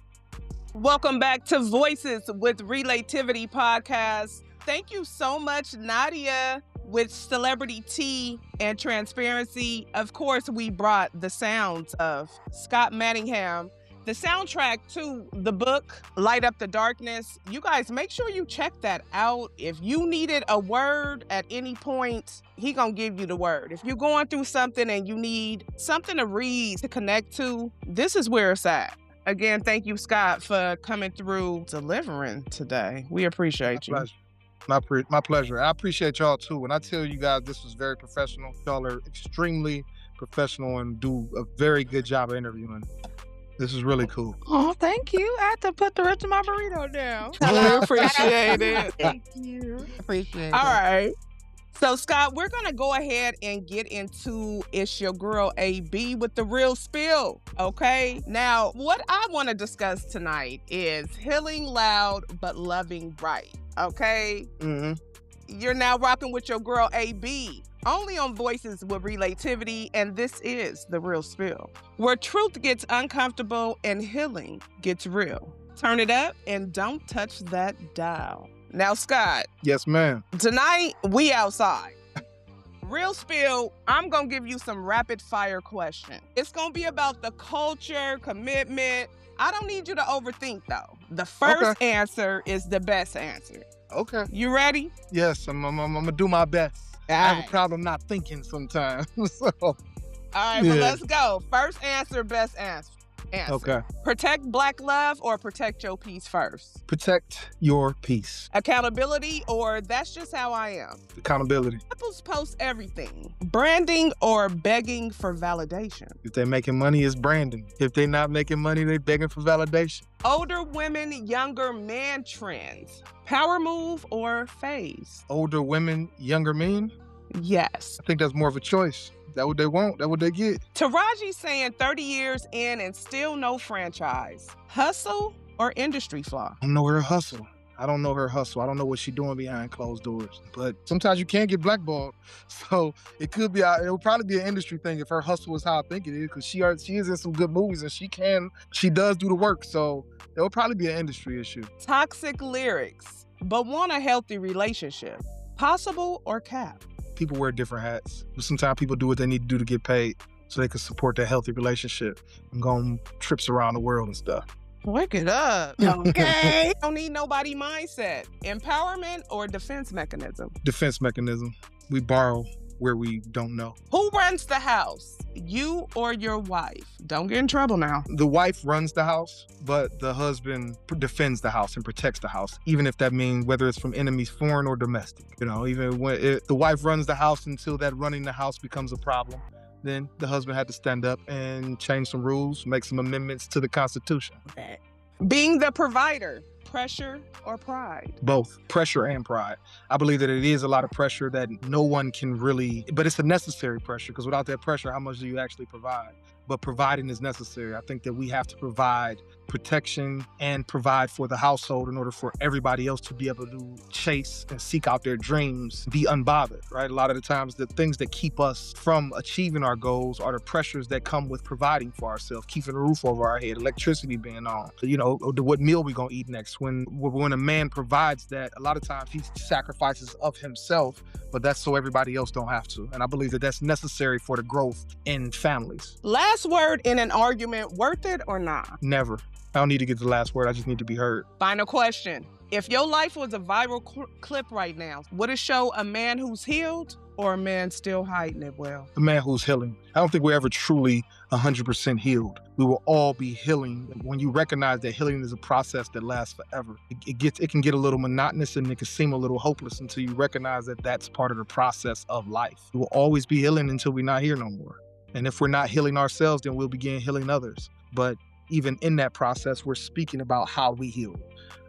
Welcome back to Voices with Relativity podcast. Thank you so much, Nadia, with Celebrity Tea and Transparency. Of course, we brought the sounds of Scott Manningham, the soundtrack to the book, Light Up the Darkness. You guys, make sure you check that out. If you needed a word at any point, he gonna give you the word. If you're going through something and you need something to read, to connect to, this is where it's at. Again, thank you, Scott, for coming through, delivering today. We appreciate you. My pleasure. I appreciate y'all too. When I tell you guys this was very professional, y'all are extremely professional and do a very good job of interviewing. This is really cool. Oh, thank you. I had to put the rest of my burrito down. We appreciate it. Thank you. Appreciate it. All right. So, Scott, we're going to go ahead and get into It's Your Girl AB with the real spill, okay? Now, what I want to discuss tonight is healing loud but loving right, okay? Mm-hmm. You're now rocking with your girl AB, only on Voices with Relativity, and this is the real spill, where truth gets uncomfortable and healing gets real. Turn it up and don't touch that dial. Now, Scott. Yes, ma'am. Tonight, we outside. Real spill, I'm going to give you some rapid fire questions. It's going to be about the culture, commitment. I don't need you to overthink, though. The first answer is the best answer. Okay. You ready? Yes, I'm going to do my best. I have a problem not thinking sometimes. All right, well, let's go. First answer, best answer. Okay. Protect Black love or protect your peace first? Protect your peace. Accountability or that's just how I am? Accountability. Couples post everything. Branding or begging for validation? If they're making money, it's branding. If they're not making money, they're begging for validation. Older women, younger man trends. Power move or phase? Older women, younger men? Yes. I think that's more of a choice. That's what they want. That's what they get. Taraji saying 30 years in and still no franchise. Hustle or industry flaw? I don't know her hustle. I don't know what she's doing behind closed doors. But sometimes you can't get blackballed. So it will probably be an industry thing if her hustle is how I think it is, because she is in some good movies and she does do the work. So it will probably be an industry issue. Toxic lyrics, but want a healthy relationship. Possible or cap? People wear different hats. But sometimes people do what they need to do to get paid so they can support their healthy relationship and go on trips around the world and stuff. Wake it up. Okay. Don't need nobody mindset. Empowerment or defense mechanism? Defense mechanism. We borrow where we don't know. Who runs the house? You or your wife? Don't get in trouble now. The wife runs the house, but the husband defends the house and protects the house, even if that means whether it's from enemies, foreign or domestic. Even when the wife runs the house until that running the house becomes a problem, then the husband had to stand up and change some rules, make some amendments to the Constitution. Being the provider, pressure or pride? Both pressure and pride. I believe that it is a lot of pressure that no one can really, but it's a necessary pressure, because without that pressure, how much do you actually provide? But providing is necessary. I think that we have to provide protection and provide for the household in order for everybody else to be able to chase and seek out their dreams, be unbothered, right? A lot of the times, the things that keep us from achieving our goals are the pressures that come with providing for ourselves, keeping a roof over our head, electricity being on, what meal we gonna eat next. When a man provides that, a lot of times he sacrifices of himself, but that's so everybody else don't have to. And I believe that that's necessary for the growth in families. Last word in an argument, worth it or not? Never. I don't need to get the last word. I just need to be heard. Final question. If your life was a viral clip right now, would it show a man who's healed or a man still hiding it well? A man who's healing. I don't think we're ever truly 100% healed. We will all be healing. When you recognize that healing is a process that lasts forever, it can get a little monotonous and it can seem a little hopeless until you recognize that that's part of the process of life. We will always be healing until we're not here no more. And if we're not healing ourselves, then we'll begin healing others. But even in that process, we're speaking about how we heal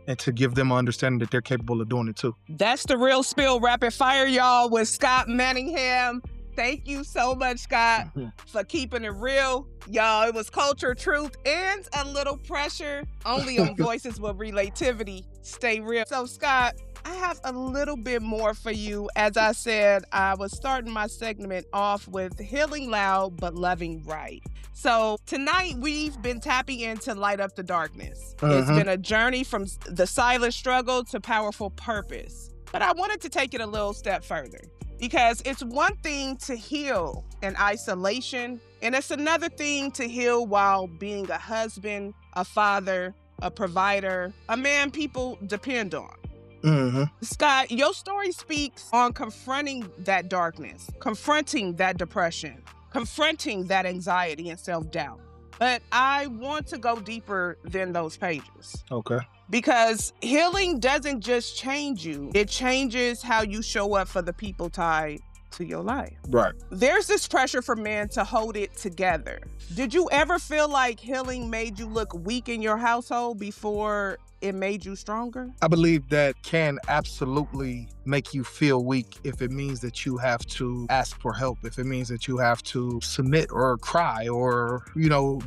and to give them an understanding that they're capable of doing it too. That's the Real Spill Rapid Fire, y'all, with Scott Manningham. Thank you so much, Scott, for keeping it real. Y'all, it was culture, truth, and a little pressure. Only on Voices with Relativity. Stay real. So, Scott, I have a little bit more for you. As I said, I was starting my segment off with healing loud, but loving right. So tonight we've been tapping into Light Up the Darkness. It's been a journey from the silent struggle to powerful purpose. But I wanted to take it a little step further, because it's one thing to heal in isolation, and it's another thing to heal while being a husband, a father, a provider, a man people depend on. Scott, your story speaks on confronting that darkness, confronting that depression, confronting that anxiety and self-doubt. But I want to go deeper than those pages. Okay. Because healing doesn't just change you, it changes how you show up for the people tied to your life. Right. There's this pressure for men to hold it together. Did you ever feel like healing made you look weak in your household before it made you stronger? I believe that can absolutely make you feel weak if it means that you have to ask for help, if it means that you have to submit or cry or,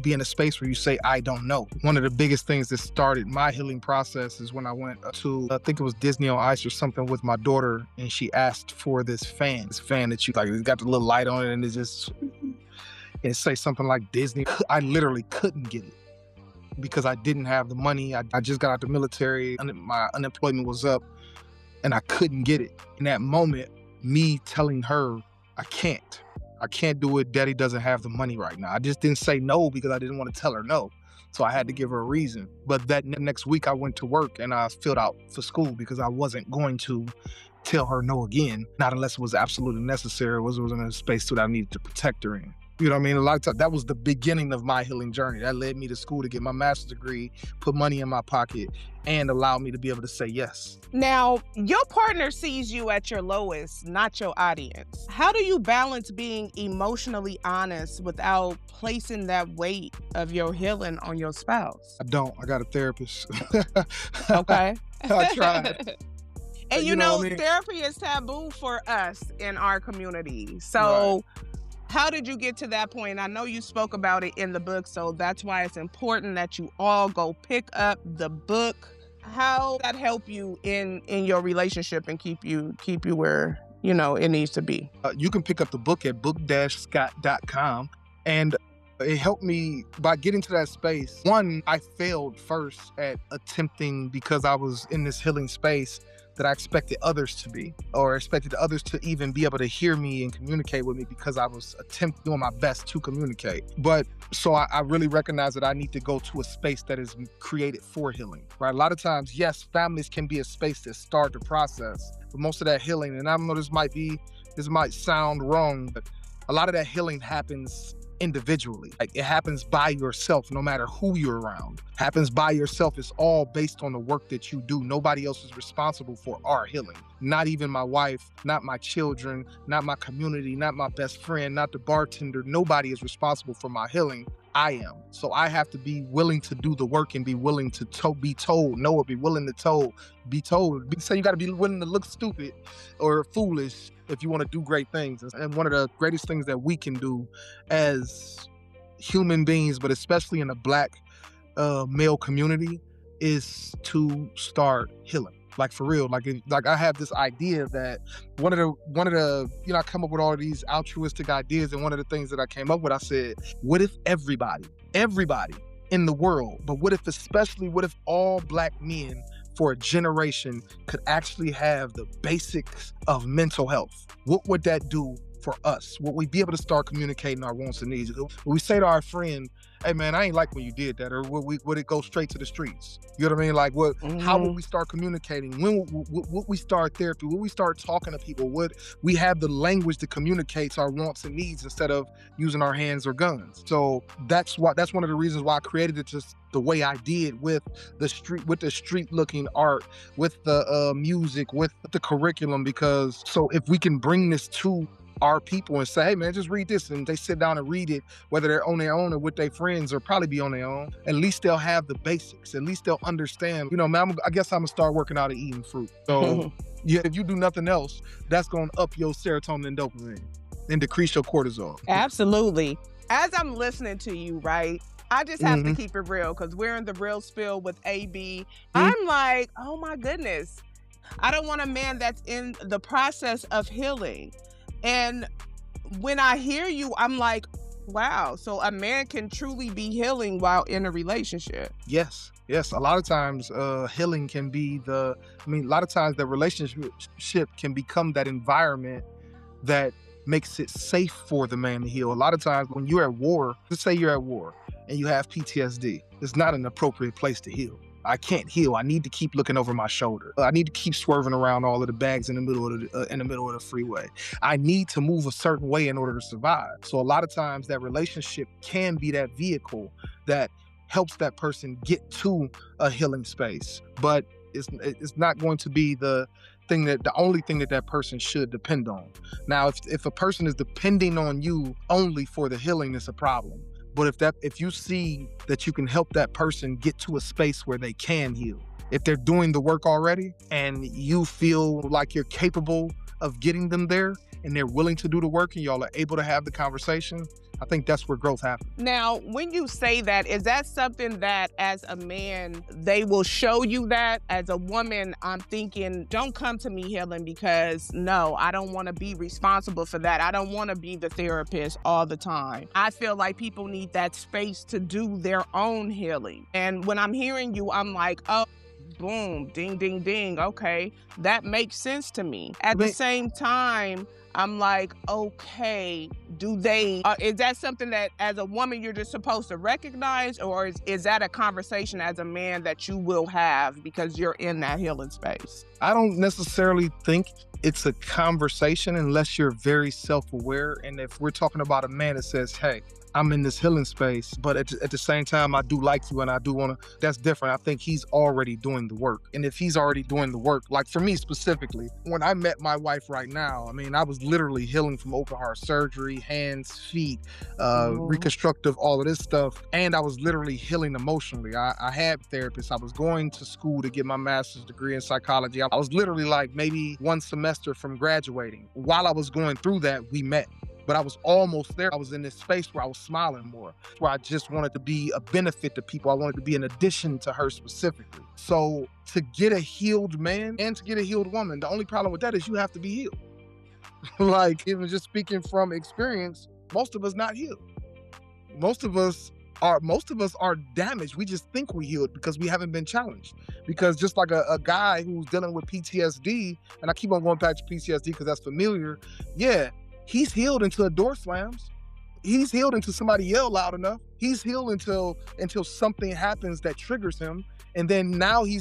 be in a space where you say, I don't know. One of the biggest things that started my healing process is when I went to, I think it was Disney on Ice or something with my daughter, and she asked for this fan that you it's got the little light on it and it say something like Disney. I literally couldn't get it, because I didn't have the money. I just got out the military, my unemployment was up, and I couldn't get it. In that moment, me telling her, I can't do it. Daddy doesn't have the money right now. I just didn't say no because I didn't want to tell her no. So I had to give her a reason. But that next week I went to work and I filled out for school because I wasn't going to tell her no again, not unless it was absolutely necessary. It was in a space that I needed to protect her in. You know what I mean? A lot of times, that was the beginning of my healing journey. That led me to school to get my master's degree, put money in my pocket, and allowed me to be able to say yes. Now, your partner sees you at your lowest, not your audience. How do you balance being emotionally honest without placing that weight of your healing on your spouse? I don't. I got a therapist. Okay. I tried. And you know what I mean? Therapy is taboo for us in our community. So how did you get to that point? I know you spoke about it in the book, so that's why it's important that you all go pick up the book. How that help you in your relationship and keep you where, it needs to be? You can pick up the book at book-scott.com. And it helped me by getting to that space. One, I failed first at attempting, because I was in this healing space, that I expected others to be, or expected others to even be able to hear me and communicate with me, because I was doing my best to communicate. But so I really recognize that I need to go to a space that is created for healing, right? A lot of times, yes, families can be a space to start the process, but most of that healing, and I know this might sound wrong, but a lot of that healing happens individually. Like, it happens by yourself, no matter who you're around. Happens by yourself. It's all based on the work that you do. Nobody else is responsible for our healing. Not even my wife, not my children, not my community, not my best friend, not the bartender. Nobody is responsible for my healing. I am. So I have to be willing to do the work and be willing to be told no, or be willing to be told. So you got to be willing to look stupid or foolish if you want to do great things. And one of the greatest things that we can do as human beings, but especially in the Black male community, is to start healing. Like, for real. Like I have this idea that one of the I come up with all of these altruistic ideas, and one of the things that I came up with, I said, what if everybody in the world, but what if all Black men for a generation could actually have the basics of mental health? What would that do for us? Would we be able to start communicating our wants and needs? Would we say to our friend, hey man, I ain't like when you did that? Or would it go straight to the streets? You know what I mean? Like, how would we start communicating? When would we start therapy? Would we start talking to people? Would we have the language that communicates our wants and needs instead of using our hands or guns? So that's one of the reasons why I created it just the way I did, with the street looking art, with the music, with the curriculum, because so if we can bring this to our people and say, hey man, just read this, and they sit down and read it, whether they're on their own or with their friends, or probably be on their own, at least they'll have the basics. At least they'll understand, man, I guess I'm gonna start working out and eating fruit. So yeah, if you do nothing else, that's gonna up your serotonin and dopamine and decrease your cortisol. Absolutely. As I'm listening to you, right, I just have to keep it real, because we're in the real spill with AB. I'm like, oh my goodness, I don't want a man that's in the process of healing. And when I hear you, I'm like, wow, so a man can truly be healing while in a relationship. Yes. A lot of times healing can be a lot of times the relationship can become that environment that makes it safe for the man to heal. A lot of times when you're at war, let's say you're at war and you have PTSD, it's not an appropriate place to heal. I can't heal. I need to keep looking over my shoulder. I need to keep swerving around all of the bags in the middle of the freeway. I need to move a certain way in order to survive. So a lot of times that relationship can be that vehicle that helps that person get to a healing space, but it's not going to be the only thing that person should depend on. Now, if a person is depending on you only for the healing, it's a problem. But if you see that you can help that person get to a space where they can heal, if they're doing the work already and you feel like you're capable of getting them there and they're willing to do the work and y'all are able to have the conversation, I think that's where growth happens. Now, when you say that, is that something that as a man, they will show you that? As a woman, I'm thinking, don't come to me healing, because no, I don't want to be responsible for that. I don't want to be the therapist all the time. I feel like people need that space to do their own healing. And when I'm hearing you, I'm like, oh, boom, ding, ding, ding. Okay, that makes sense to me. At the same time, I'm like, okay, is that something that as a woman you're just supposed to recognize, or is that a conversation as a man that you will have because you're in that healing space? I don't necessarily think it's a conversation unless you're very self-aware. And if we're talking about a man that says, hey, I'm in this healing space, but at the same time, I do like you and I do want to, that's different. I think he's already doing the work. And if he's already doing the work, like for me specifically, when I met my wife right now, I was literally healing from open heart surgery, hands, feet, reconstructive, all of this stuff. And I was literally healing emotionally. I had therapists. I was going to school to get my master's degree in psychology. I was literally like maybe one semester from graduating. While I was going through that, we met. But I was almost there. I was in this space where I was smiling more, where I just wanted to be a benefit to people. I wanted to be an addition to her specifically. So to get a healed man and to get a healed woman, the only problem with that is you have to be healed. Like, even just speaking from experience, most of us not healed. Most of us most of us are damaged. We just think we healed because we haven't been challenged. Because just like a guy who's dealing with PTSD, and I keep on going back to PTSD because that's familiar. Yeah, he's healed until a door slams. He's healed until somebody yell loud enough. He's healed until something happens that triggers him, and then now he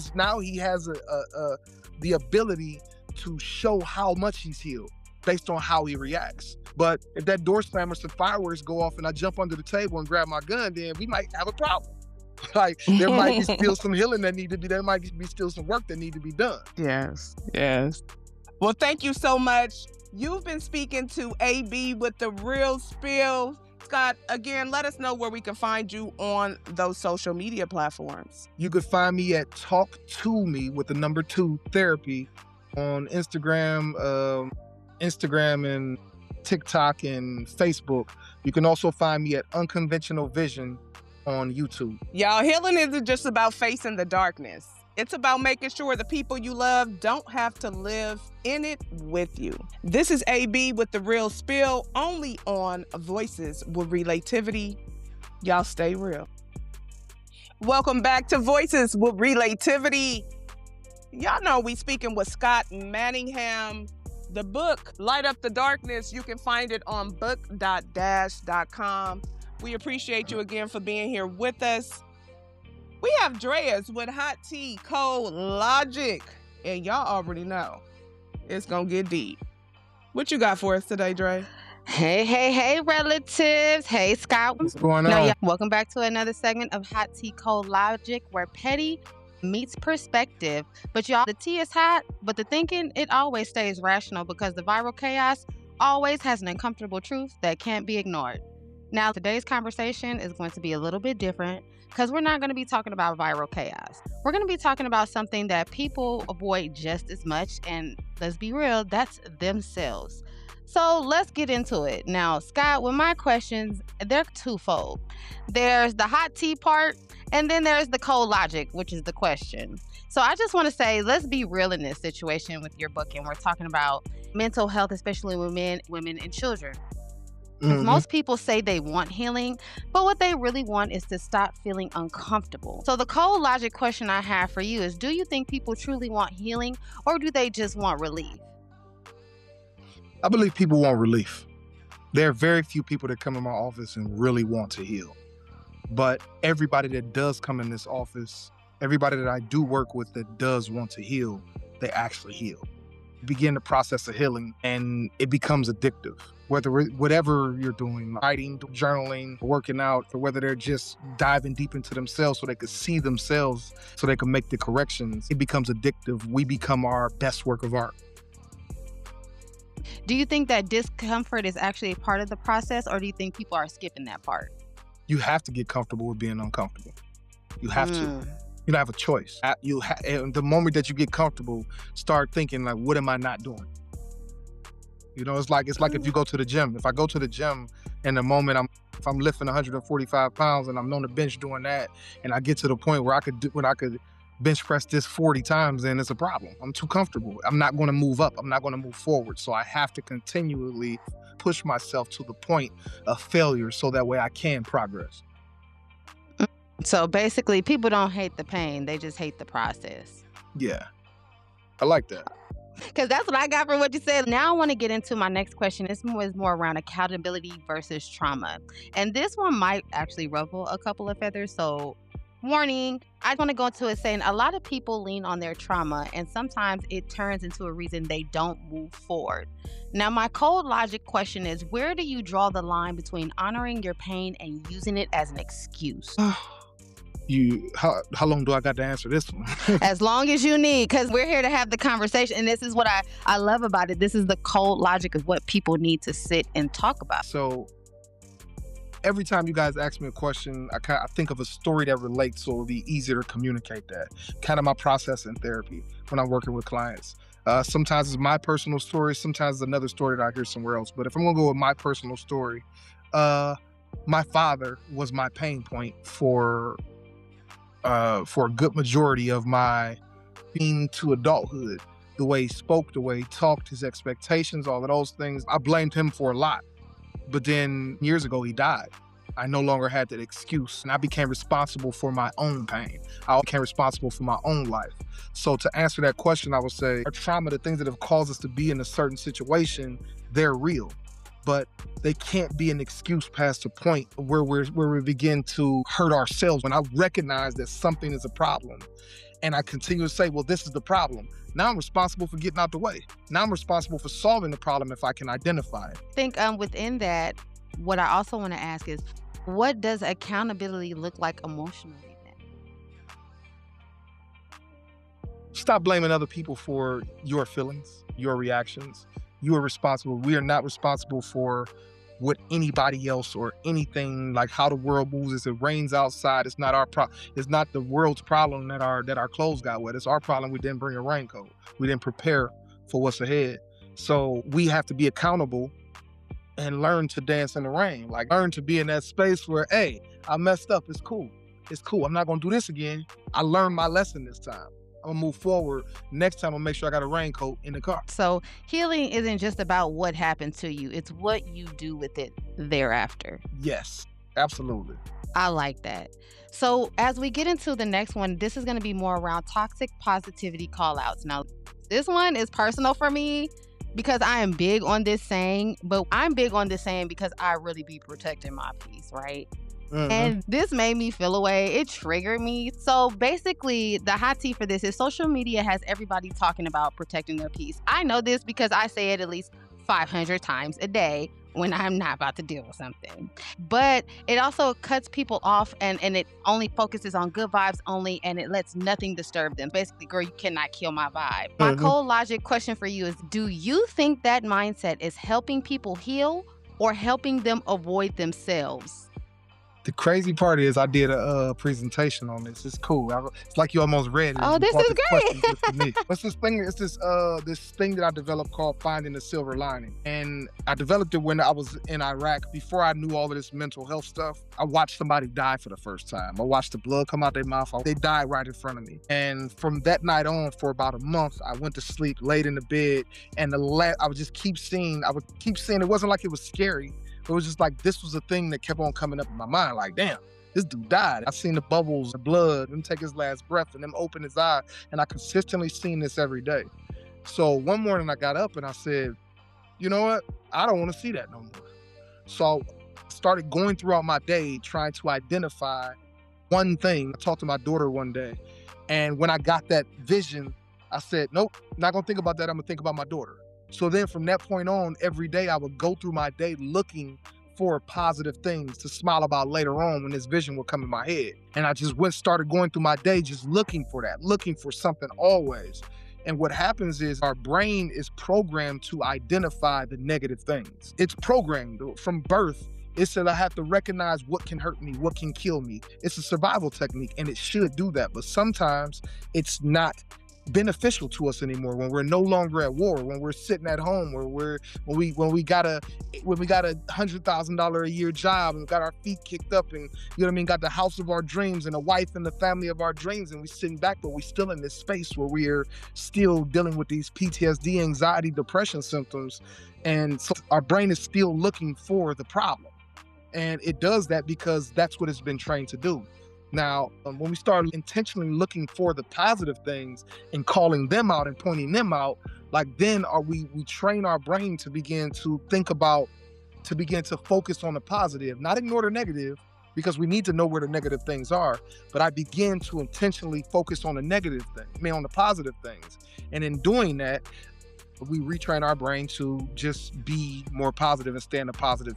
has the ability to show how much he's healed based on how he reacts. But if that door slam or some fireworks go off and I jump under the table and grab my gun, then we might have a problem. Like there might be still some healing that need to be. There might be still some work that need to be done. Yes. Well, thank you so much. You've been speaking to AB with the Real Spill. Scott, again, let us know where we can find you on those social media platforms. You could find me at Talk to Me with the number 2 therapy on Instagram and TikTok and Facebook. You can also find me at Unconventional Vision on YouTube. Y'all, healing isn't just about facing the darkness. It's about making sure the people you love don't have to live in it with you. This is AB with the Real Spill, only on Voices with Relativity. Y'all stay real. Welcome back to Voices with Relativity. Y'all know we speaking with Scott Manningham. The book, Light Up the Darkness, you can find it on book.dash.com. We appreciate you again for being here with us. We have Drāyas with Hot Tea, Cold Logic. And y'all already know it's going to get deep. What you got for us today, Dre? Hey, relatives. Hey, Scott. What's going on? Welcome back to another segment of Hot Tea, Cold Logic, where petty meets perspective. But y'all, the tea is hot, but the thinking, it always stays rational because the viral chaos always has an uncomfortable truth that can't be ignored. Now, today's conversation is going to be a little bit different because we're not going to be talking about viral chaos. We're going to be talking about something that people avoid just as much, and let's be real, that's themselves. So let's get into it. Now, Scott, with my questions, they're twofold. There's the hot tea part, and then there's the cold logic, which is the question. So I just want to say, let's be real in this situation with your book, and we're talking about mental health, especially with men, women, and children. Most people say they want healing, but what they really want is to stop feeling uncomfortable. So the cold logic question I have for you is, do you think people truly want healing, or do they just want relief? I believe people want relief. There are very few people that come in my office and really want to heal. But everybody that does come in this office, everybody that I do work with that does want to heal, they actually heal. Begin the process of healing and it becomes addictive. Whatever you're doing, writing, journaling, working out, or whether they're just diving deep into themselves so they can see themselves, so they can make the corrections, it becomes addictive. We become our best work of art. Do you think that discomfort is actually a part of the process, or do you think people are skipping that part? You have to get comfortable with being uncomfortable. You have to. You don't have a choice. The moment that you get comfortable, start thinking like, what am I not doing? You know, it's like if you go to the gym. If I go to the gym and the moment if I'm lifting 145 pounds and I'm on the bench doing that, and I get to the point where I could bench press this 40 times, then it's a problem. I'm too comfortable. I'm not going to move up. I'm not going to move forward. So I have to continually push myself to the point of failure so that way I can progress. So basically, people don't hate the pain. They just hate the process. Yeah. I like that. Because that's what I got from what you said. Now I want to get into my next question. This one is more around accountability versus trauma. And this one might actually ruffle a couple of feathers. So warning, I want to go into it saying a lot of people lean on their trauma, and sometimes it turns into a reason they don't move forward. Now, my cold logic question is, where do you draw the line between honoring your pain and using it as an excuse? How long do I got to answer this one? As long as you need, because we're here to have the conversation. And this is what I love about it. This is the cold logic of what people need to sit and talk about. So every time you guys ask me a question, I think of a story that relates, so it'll be easier to communicate that. Kind of my process in therapy when I'm working with clients. Sometimes it's my personal story. Sometimes it's another story that I hear somewhere else. But if I'm going to go with my personal story, my father was my pain point for a good majority of my being to adulthood. The way he spoke, the way he talked, his expectations, all of those things. I blamed him for a lot. But then years ago, he died. I no longer had that excuse, and I became responsible for my own pain. I became responsible for my own life. So to answer that question, I would say our trauma, the things that have caused us to be in a certain situation, they're real, but they can't be an excuse past the point where we begin to hurt ourselves. When I recognize that something is a problem and I continue to say, well, this is the problem, now I'm responsible for getting out the way. Now I'm responsible for solving the problem if I can identify it. I think within that, what I also want to ask is, what does accountability look like emotionally then? Stop blaming other people for your feelings, your reactions. You are responsible. We are not responsible for what anybody else or anything, like how the world moves. If it rains outside, it's not our problem. It's not the world's problem that our clothes got wet. It's our problem we didn't bring a raincoat. We didn't prepare for what's ahead. So we have to be accountable and learn to dance in the rain. Like, learn to be in that space where, hey, I messed up. It's cool. It's cool. I'm not going to do this again. I learned my lesson this time. I'm going to move forward. Next time, I'll make sure I got a raincoat in the car. So healing isn't just about what happened to you. It's what you do with it thereafter. Yes, absolutely. I like that. So as we get into the next one, this is going to be more around toxic positivity call-outs. Now, this one is personal for me, because I am big on this saying, but I'm big on this saying because I really be protecting my peace, right? Mm-hmm. And this made me feel away. It triggered me. So basically, the hot tea for this is social media has everybody talking about protecting their peace. I know this because I say it at least 500 times a day when I'm not about to deal with something. But it also cuts people off and it only focuses on good vibes only, and it lets nothing disturb them. Basically, girl, you cannot kill my vibe. My cold logic question for you is, do you think that mindset is helping people heal or helping them avoid themselves? The crazy part is I did a presentation on this. It's cool. It's like you almost read it. Oh, this is great. What's this thing? It's this thing that I developed called Finding the Silver Lining. And I developed it when I was in Iraq. Before I knew all of this mental health stuff, I watched somebody die for the first time. I watched the blood come out their mouth. They died right in front of me. And from that night on, for about a month, I went to sleep, laid in the bed, and I would just keep seeing, it wasn't like it was scary. It was just like, this was a thing that kept on coming up in my mind. Like, damn, this dude died. I've seen the bubbles, the blood, him take his last breath and him open his eye. And I consistently seen this every day. So one morning I got up and I said, you know what? I don't want to see that no more. So I started going throughout my day trying to identify one thing. I talked to my daughter one day. And when I got that vision, I said, nope, not going to think about that. I'm going to think about my daughter. So then from that point on, every day I would go through my day looking for positive things to smile about later on when this vision would come in my head. And I just started going through my day just looking for that, looking for something always. And what happens is our brain is programmed to identify the negative things. It's programmed from birth. It said I have to recognize what can hurt me, what can kill me. It's a survival technique and it should do that. But sometimes it's not beneficial to us anymore when we're no longer at war, when we're sitting at home, when we got a $100,000 a year job and got our feet kicked up and, you know what I mean, got the house of our dreams and a wife and the family of our dreams, and we sitting back, but we still in this space where we're still dealing with these PTSD, anxiety, depression symptoms. And so our brain is still looking for the problem. And it does that because that's what it's been trained to do. Now, when we start intentionally looking for the positive things and calling them out and pointing them out, like then we train our brain to begin to focus on the positive, not ignore the negative, because we need to know where the negative things are. But I begin to intentionally focus on the negative thing, on the positive things. And in doing that, we retrain our brain to just be more positive and stay in a positive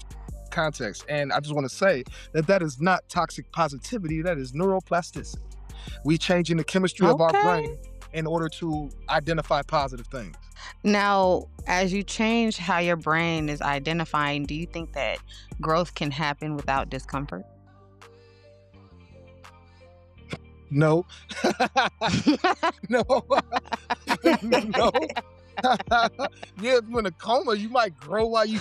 context. And I just want to say that is not toxic positivity, that is neuroplasticity. We changing the chemistry of our brain in order to identify positive things. Now, as you change how your brain is identifying, do you think that growth can happen without discomfort? No. No. No. Yeah, if you're in a coma, you might grow while you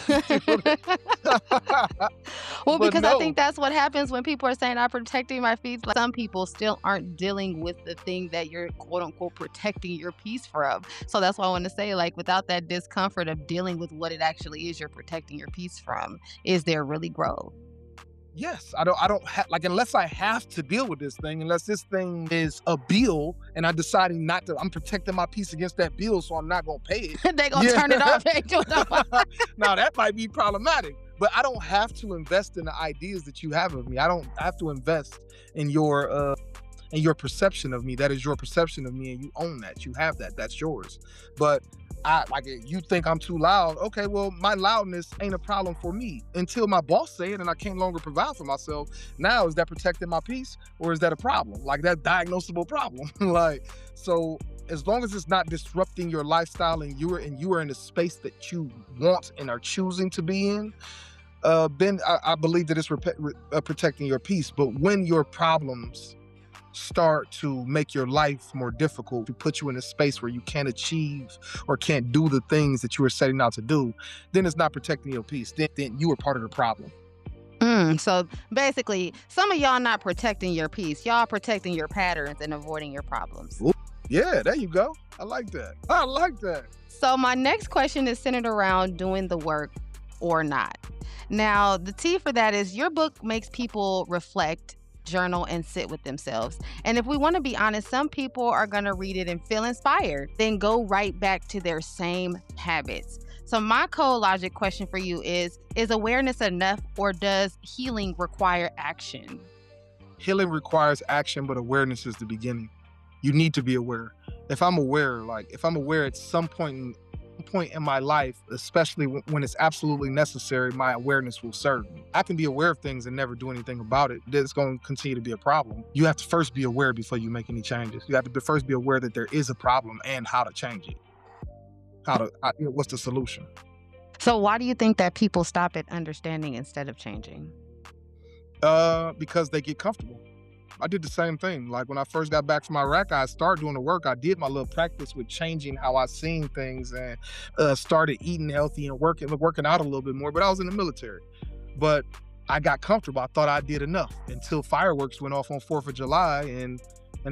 Well, because no. I think that's what happens when people are saying I'm protecting my peace. Like, some people still aren't dealing with the thing that you're quote unquote protecting your peace from. So that's why I want to say, like, without that discomfort of dealing with what it actually is you're protecting your peace from, is there really growth? Yes, I don't have, like, unless I have to deal with this thing, unless this thing is a bill and I'm deciding not to, I'm protecting my peace against that bill, so I'm not gonna pay it. They gonna turn it off. Now that might be problematic, but I don't have to invest in the ideas that you have of me. I don't have to invest in your perception of me. That is your perception of me, and you own that. You have that. That's yours. But you think I'm too loud. Okay, well, my loudness ain't a problem for me until my boss say it and I can't longer provide for myself. Now, is that protecting my peace, or is that a problem? Like, that diagnosable problem. Like, so as long as it's not disrupting your lifestyle and you are in the space that you want and are choosing to be in, then I believe that it's protecting your peace. But when your problems start to make your life more difficult, to put you in a space where you can't achieve or can't do the things that you were setting out to do, then it's not protecting your peace. Then you are part of the problem. So basically, some of y'all not protecting your peace. Y'all protecting your patterns and avoiding your problems. Ooh, yeah, there you go. I like that. So my next question is centered around doing the work or not. Now, the T for that is your book makes people reflect, journal, and sit with themselves. And if we want to be honest, some people are going to read it and feel inspired, then go right back to their same habits. So my logic question for you is awareness enough, or does healing require action? Healing requires action, but awareness is the beginning. You need to be aware. If I'm aware at some point in my life, especially when it's absolutely necessary, my awareness will serve me. I can be aware of things and never do anything about it. It's going to continue to be a problem. You have to first be aware before you make any changes. You have to first be aware that there is a problem and how to change it. What's the solution? So why do you think that people stop at understanding instead of changing? Because they get comfortable. I did the same thing. Like, when I first got back from Iraq, I started doing the work. I did my little practice with changing how I seen things, and started eating healthy and working out a little bit more. But I was in the military. But I got comfortable. I thought I did enough until fireworks went off on 4th of July, and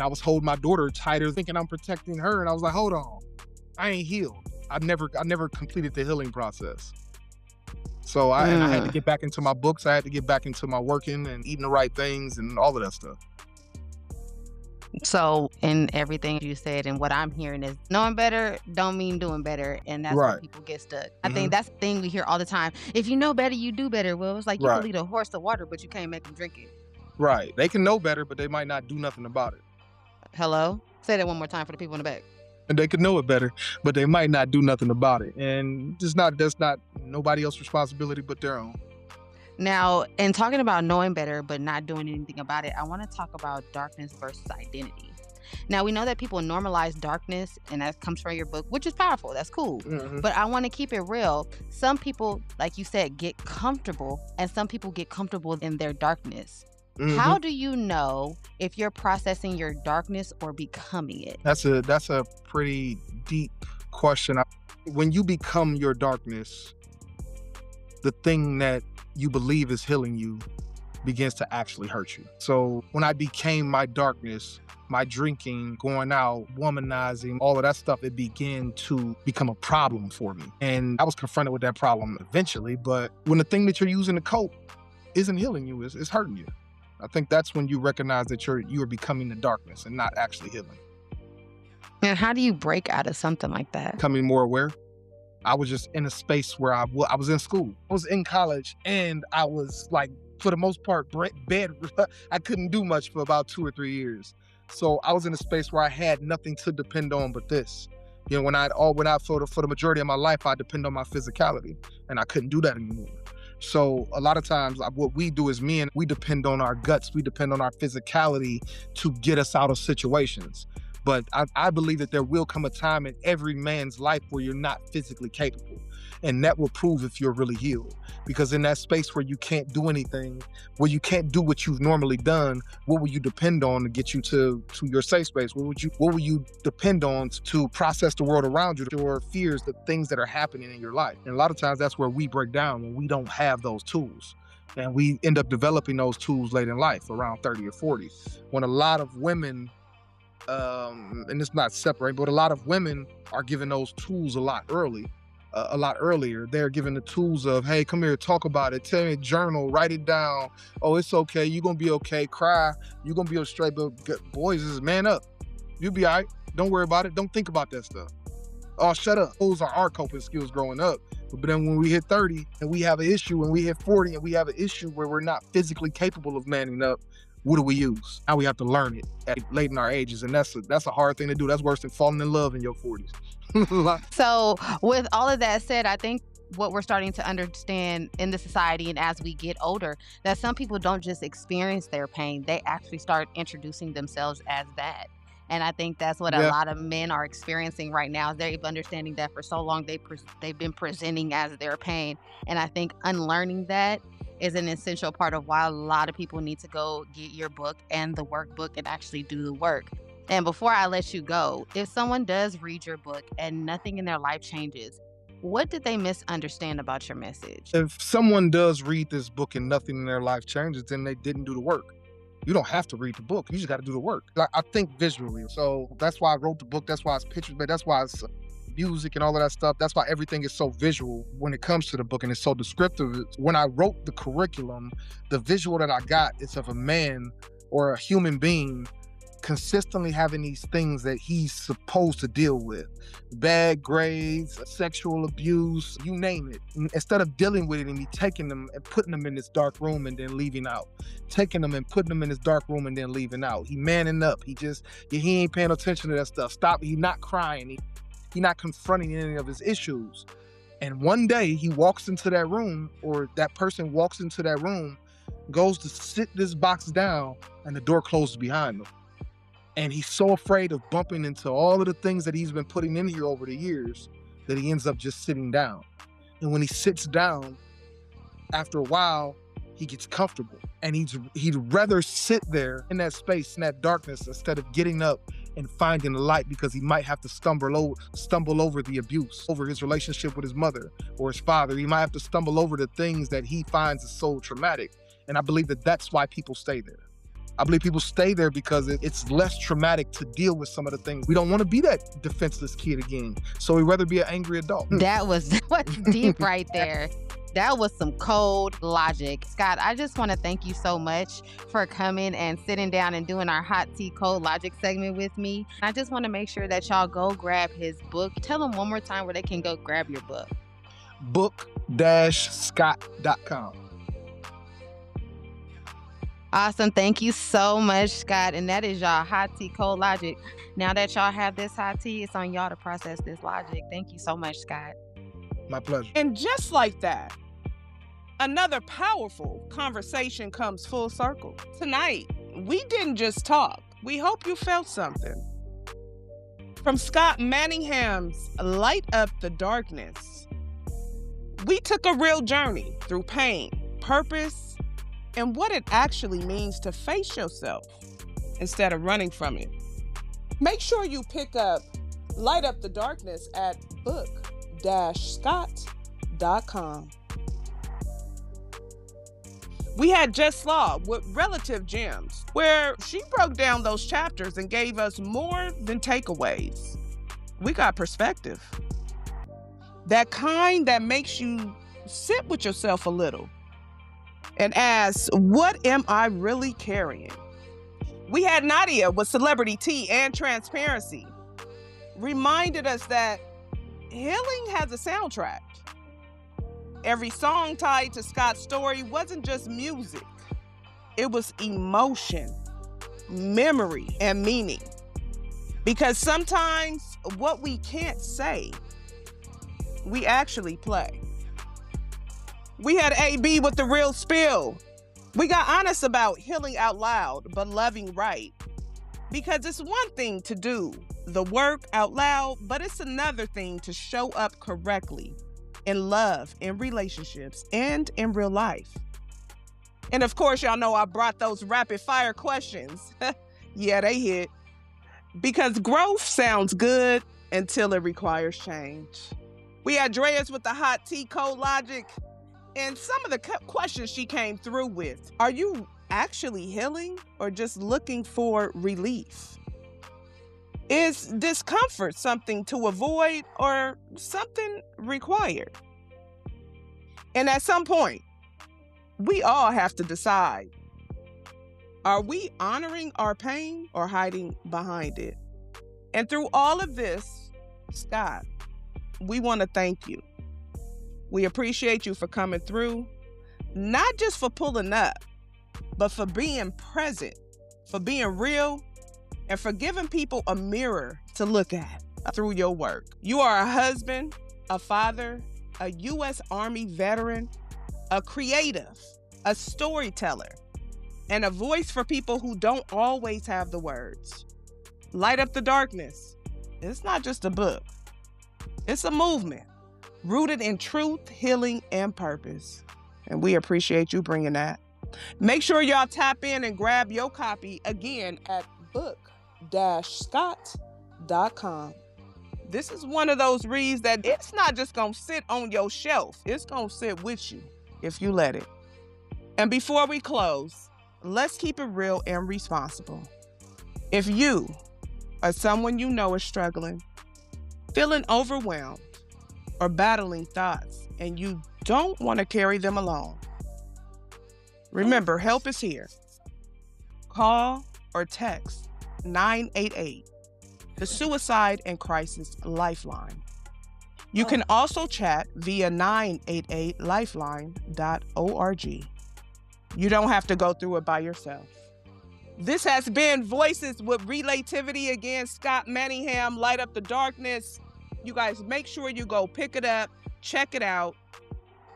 I was holding my daughter tighter, thinking I'm protecting her. And I was like, hold on, I ain't healed. I never completed the healing process. So I had to get back into my books. I had to get back into my working and eating the right things and all of that stuff. So in everything you said, and what I'm hearing is knowing better don't mean doing better. And that's Right. where people get stuck. I think that's the thing we hear all the time. If you know better, you do better. Well, it's like you Right. can lead a horse to water, but you can't make him drink it. Right. They can know better, but they might not do nothing about it. Hello? Say that one more time for the people in the back. And they could know it better, but they might not do nothing about it. And that's not nobody else's responsibility but their own. Now, in talking about knowing better but not doing anything about it, I want to talk about darkness versus identity. Now, we know that people normalize darkness, and that comes from your book, which is powerful. That's cool. But I want to keep it real. Some people, like you said, get comfortable, and some people get comfortable in their darkness. How do you know if you're processing your darkness or becoming it? That's a pretty deep question. When you become your darkness, the thing that you believe is healing you begins to actually hurt you. So when I became my darkness, my drinking, going out, womanizing, all of that stuff, it began to become a problem for me. And I was confronted with that problem eventually. But when the thing that you're using to cope isn't healing you, it's hurting you. I think that's when you recognize that you are becoming the darkness and not actually healing. And how do you break out of something like that? Becoming more aware. I was just in a space where I was in school. I was in college, and I was, like, for the most part, bed. I couldn't do much for about 2 or 3 years. So I was in a space where I had nothing to depend on but this. You know, for the majority of my life, I depend on my physicality, and I couldn't do that anymore. So a lot of times what we do as men, we depend on our guts, we depend on our physicality to get us out of situations. But I believe that there will come a time in every man's life where you're not physically capable. And that will prove if you're really healed. Because in that space where you can't do anything, where you can't do what you've normally done, what will you depend on to get you to your safe space? What will you depend on to process the world around you, your fears, the things that are happening in your life? And a lot of times that's where we break down, when we don't have those tools. And we end up developing those tools late in life, around 30 or 40. When a lot of women, and it's not separate, but a lot of women are given those tools a lot early. a lot earlier. They're given the tools of, hey, come here, talk about it, tell me, journal, write it down. Oh, it's okay. You're going to be okay. Cry. You're going to be straight. But boys, just man up. You'll be all right. Don't worry about it. Don't think about that stuff. Oh, shut up. Those are our coping skills growing up. But then when we hit 30 and we have an issue, when we hit 40 and we have an issue where we're not physically capable of manning up, what do we use? Now we have to learn it at late in our ages. And that's a hard thing to do. That's worse than falling in love in your 40s. So with all of that said, I think what we're starting to understand in the society and as we get older, that some people don't just experience their pain, they actually start introducing themselves as that. And I think that's what a lot of men are experiencing right now. They're understanding that for so long they've been presenting as their pain. And I think unlearning that is an essential part of why a lot of people need to go get your book and the workbook and actually do the work. And before I let you go, if someone does read your book and nothing in their life changes, what did they misunderstand about your message? If someone does read this book and nothing in their life changes, then they didn't do the work. You don't have to read the book. You just got to do the work. I think visually. So that's why I wrote the book. That's why it's pictures, but that's why it's music and all of that stuff. That's why everything is so visual when it comes to the book and it's so descriptive. When I wrote the curriculum, the visual that I got is of a man or a human being consistently having these things that he's supposed to deal with. Bad grades, sexual abuse, you name it. Instead of dealing with it and me taking them and putting them in this dark room and then leaving out. Taking them and putting them in this dark room and then leaving out. He manning up. He ain't paying attention to that stuff. Stop. He not crying. He not confronting any of his issues. And one day he walks into that room, or that person walks into that room, goes to sit this box down, and the door closes behind him. And he's so afraid of bumping into all of the things that he's been putting in here over the years that he ends up just sitting down. And when he sits down, after a while, he gets comfortable. And he'd rather sit there in that space, in that darkness, instead of getting up and finding the light, because he might have to stumble over the abuse, over his relationship with his mother or his father. He might have to stumble over the things that he finds is so traumatic. And I believe that that's why people stay there. I believe people stay there because it's less traumatic to deal with some of the things. We don't want to be that defenseless kid again. So we'd rather be an angry adult. That was deep right there. That was some cold logic. Scott, I just want to thank you so much for coming and sitting down and doing our hot tea cold logic segment with me. I just want to make sure that y'all go grab his book. Tell them one more time where they can go grab your book. book-scott.com. Awesome. Thank you so much, Scott. And that is y'all hot tea cold logic. Now that y'all have this hot tea, it's on y'all to process this logic. Thank you so much, Scott. My pleasure. And just like that, another powerful conversation comes full circle. Tonight, we didn't just talk. We hope you felt something. From Scott Manningham's Light Up the Darkness, we took a real journey through pain, purpose, and what it actually means to face yourself instead of running from it. Make sure you pick up Light Up the Darkness at book-scott.com. We had Just Law with Relative Gems, where she broke down those chapters and gave us more than takeaways. We got perspective. That kind that makes you sit with yourself a little and ask, what am I really carrying? We had Nadia with Celebrity Tea and Transparency. Reminded us that healing has a soundtrack. Every song tied to Scott's story wasn't just music. It was emotion, memory, and meaning. Because sometimes what we can't say, we actually play. We had AB with The Real Spill. We got honest about healing out loud, but loving right. Because it's one thing to do the work out loud, but it's another thing to show up correctly in love, in relationships, and in real life. And of course, y'all know I brought those rapid fire questions. Yeah, they hit. Because growth sounds good until it requires change. We had Drāyas with the hot tea cold logic. And some of the questions she came through with, are you actually healing or just looking for relief? Is discomfort something to avoid or something required? And at some point, we all have to decide, are we honoring our pain or hiding behind it? And through all of this, Scott, we want to thank you. We appreciate you for coming through, not just for pulling up, but for being present, for being real, and for giving people a mirror to look at through your work. You are a husband, a father, a U.S. Army veteran, a creative, a storyteller, and a voice for people who don't always have the words. Light Up the Darkness. It's not just a book. It's a movement rooted in truth, healing, and purpose. And we appreciate you bringing that. Make sure y'all tap in and grab your copy again at book-scott.com. This is one of those reads that it's not just going to sit on your shelf. It's going to sit with you if you let it. And before we close, let's keep it real and responsible. If you or someone you know is struggling, feeling overwhelmed, or battling thoughts, and you don't want to carry them alone, remember, help is here. Call or text 988, the Suicide and Crisis Lifeline. You can also chat via 988lifeline.org. You don't have to go through it by yourself. This has been Voices with Relativity. Again, Scott Manningham, Light Up the Darkness. You guys make sure you go pick it up, check it out.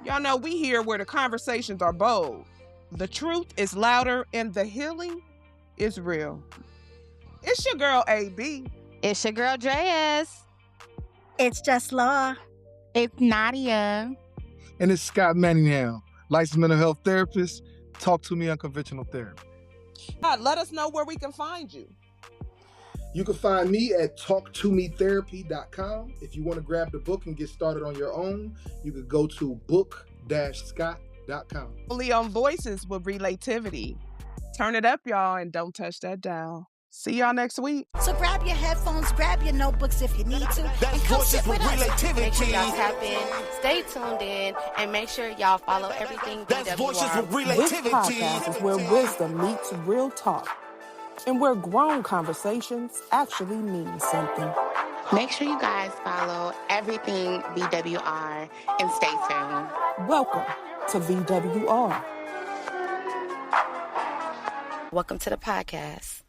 Y'all know we here where the conversations are bold. The truth is louder and the healing is real. It's your girl, AB. It's your girl, Drāyas. It's just Law. It's Nadia. And it's Scott Manningham, licensed mental health therapist. Talk to me unconventional therapy. God, let us know where we can find you. You can find me at talktometherapy.com. If you want to grab the book and get started on your own, you could go to book-scott.com. Only on Voices with Relativity. Turn it up, y'all, and don't touch that dial. See y'all next week. So grab your headphones, grab your notebooks if you need to, and come sit with us. Make sure y'all tap in, stay tuned in, and make sure y'all follow everything BWR. This podcast is where wisdom meets real talk, and where grown conversations actually mean something. Make sure you guys follow everything BWR and stay tuned. Welcome to VWR. Welcome to the podcast.